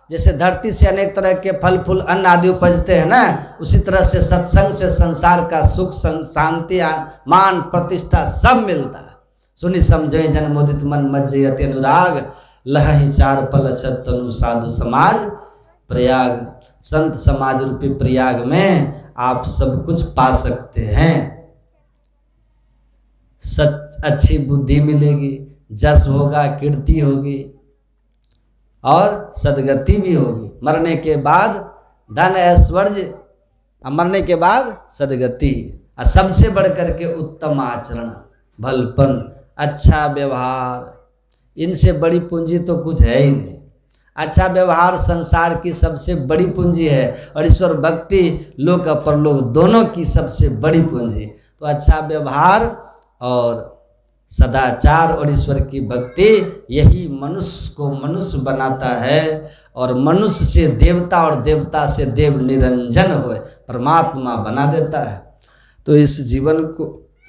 जैसे धरती से अनेक तरह के फल फूल अन्न आदि उपजते हैं ना, उसी तरह से सत्संग से संसार का सुख शांति मान प्रतिष्ठा सब मिलता है। सुनि समझे जन मोदित मन मज्जयति अनुराग, लहहि चार पल अछत तनु साधु समाज प्रयाग। संत समाज रूपी प्रयाग में आप सब कुछ पा सकते हैं। सच अच्छी बुद्धि मिलेगी, जस होगा, कीर्ति होगी और सदगति भी होगी। मरने के बाद धन ऐश्वर्य, मरने के बाद सदगति, और सबसे बढ़कर के उत्तम आचरण, भलपन, अच्छा व्यवहार, इनसे बड़ी पूंजी तो कुछ है ही नहीं। अच्छा व्यवहार संसार की सबसे बड़ी पूंजी है, और ईश्वर भक्ति लोक परलोक दोनों की सबसे बड़ी पूंजी। तो अच्छा व्यवहार और सदाचार और ईश्वर की भक्ति, यही मनुष्य को मनुष्य बनाता है, और मनुष्य से देवता और देवता से देव निरंजन होए परमात्मा बना देता है। तो इस जीवन को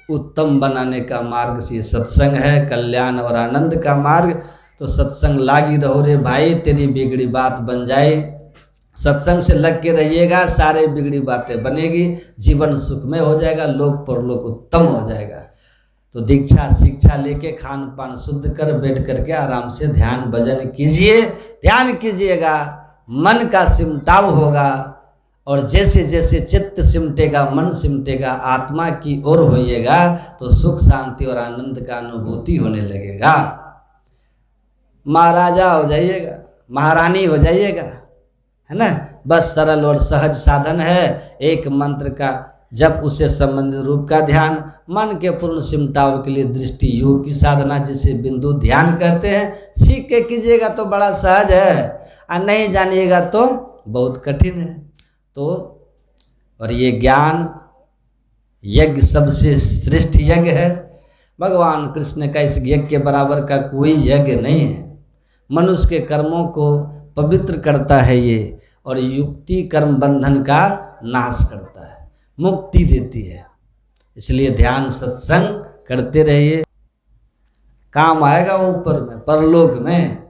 उत्तम बनाने का मार्ग से सत्संग है, कल्याण और आनंद का मार्ग। तो सत्संग लागी रहो रे भाई, तेरी बिगड़ी बात बन जाए। सत्संग से लग के रहिएगा, सारे बिगड़ी बातें बनेगी, जीवन सुखमय हो जाएगा, लोक परलोक उत्तम हो जाएगा। तो दीक्षा शिक्षा लेके खान पान शुद्ध कर बैठ करके आराम से ध्यान भजन कीजिए। ध्यान कीजिएगा मन का सिमटाव होगा, और जैसे जैसे चित्त सिमटेगा, मन सिमटेगा, आत्मा की ओर होइएगा, तो सुख शांति और आनंद का अनुभूति होने लगेगा। महाराजा हो जाइएगा, महारानी हो जाइएगा, है ना। बस सरल और सहज साधन है, एक मंत्र का जब उससे संबंधित रूप का ध्यान, मन के पूर्ण सिमटाव के लिए दृष्टि योग की साधना, जिसे बिंदु ध्यान कहते हैं। सीख के कीजिएगा तो बड़ा सहज है, और नहीं जानिएगा तो बहुत कठिन है। तो और ये ज्ञान यज्ञ सबसे श्रेष्ठ यज्ञ है। भगवान कृष्ण का इस यज्ञ के बराबर का कोई यज्ञ नहीं है। मनुष्य के कर्मों को पवित्र करता है ये, और युक्ति कर्म बंधन का नाश करता है, मुक्ति देती है। इसलिए ध्यान सत्संग करते रहिए, काम आएगा ऊपर में, परलोक में।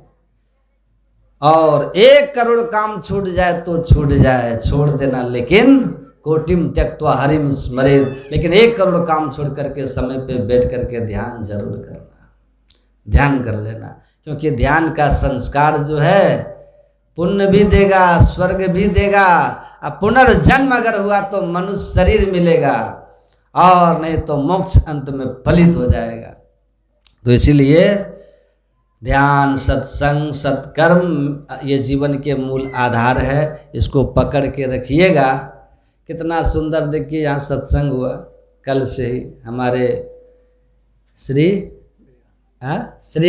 और 1 करोड़ काम छूट जाए तो छूट जाए, छोड़ देना, लेकिन कोटिम त्यक्त्वा हरिम स्मरेत्, लेकिन 1 करोड़ काम छोड़ करके समय पे बैठ करके ध्यान जरूर करना, ध्यान कर लेना। क्योंकि ध्यान का संस्कार जो है पुण्य भी देगा, स्वर्ग भी देगा, और पुनर्जन्म अगर हुआ तो मनुष्य शरीर मिलेगा, और नहीं तो मोक्ष अंत में फलित हो जाएगा। तो इसीलिए ध्यान, सत्संग, सत्कर्म ये जीवन के मूल आधार है। इसको पकड़ के रखिएगा। कितना सुंदर देखिए, यहाँ सत्संग हुआ कल से ही। हमारे श्री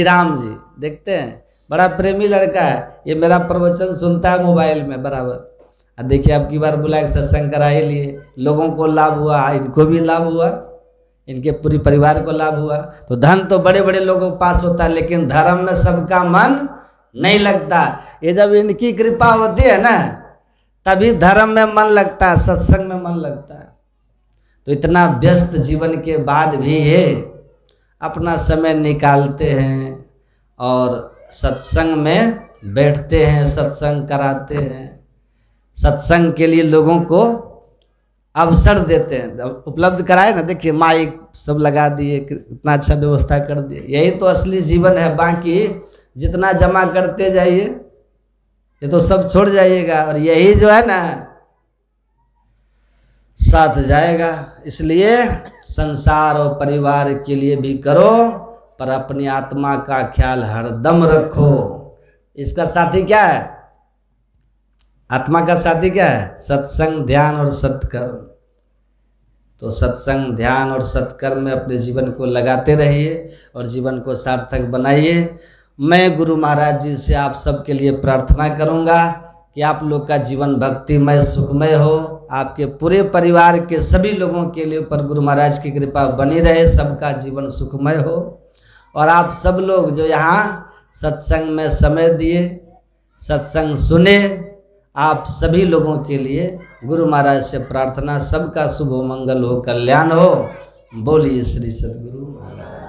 राम जी देखते हैं, बड़ा प्रेमी लड़का है। ये मेरा प्रवचन सुनता है मोबाइल में बराबर। देखिए अब की बार बुला के सत्संग करा ही लिए, लोगों को लाभ हुआ, इनको भी लाभ हुआ, इनके पूरी परिवार को लाभ हुआ। तो धन तो बड़े बड़े लोगों के पास होता है, लेकिन धर्म में सबका मन नहीं लगता। ये जब इनकी कृपा होती है ना, तभी धर्म में मन लगता है, सत्संग में मन लगता है। तो इतना व्यस्त जीवन के बाद भी ये अपना समय निकालते हैं और सत्संग में बैठते हैं, सत्संग कराते हैं, सत्संग के लिए लोगों को अवसर देते हैं, उपलब्ध कराए ना। देखिए माइक सब लगा दिए, इतना अच्छा व्यवस्था कर दिए। यही तो असली जीवन है। बाकी जितना जमा करते जाइए ये तो सब छोड़ जाइएगा, और यही जो है ना साथ जाएगा। इसलिए संसार और परिवार के लिए भी करो, पर अपनी आत्मा का ख्याल हरदम रखो। इसका साथी क्या है? आत्मा का साथी क्या है? सत्संग, ध्यान और सत्कर्म। तो सत्संग, ध्यान और सत्कर्म में अपने जीवन को लगाते रहिए और जीवन को सार्थक बनाइए। मैं गुरु महाराज जी से आप सबके लिए प्रार्थना करूंगा कि आप लोग का जीवन भक्तिमय, सुखमय हो। आपके पूरे परिवार के सभी लोगों के लिए ऊपर गुरु महाराज की कृपा बनी रहे, सबका जीवन सुखमय हो। और आप सब लोग जो यहाँ सत्संग में समय दिए, सत्संग सुने, आप सभी लोगों के लिए गुरु महाराज से प्रार्थना, सबका शुभ हो, मंगल हो, कल्याण हो। बोलिए श्री सद्गुरु महाराज।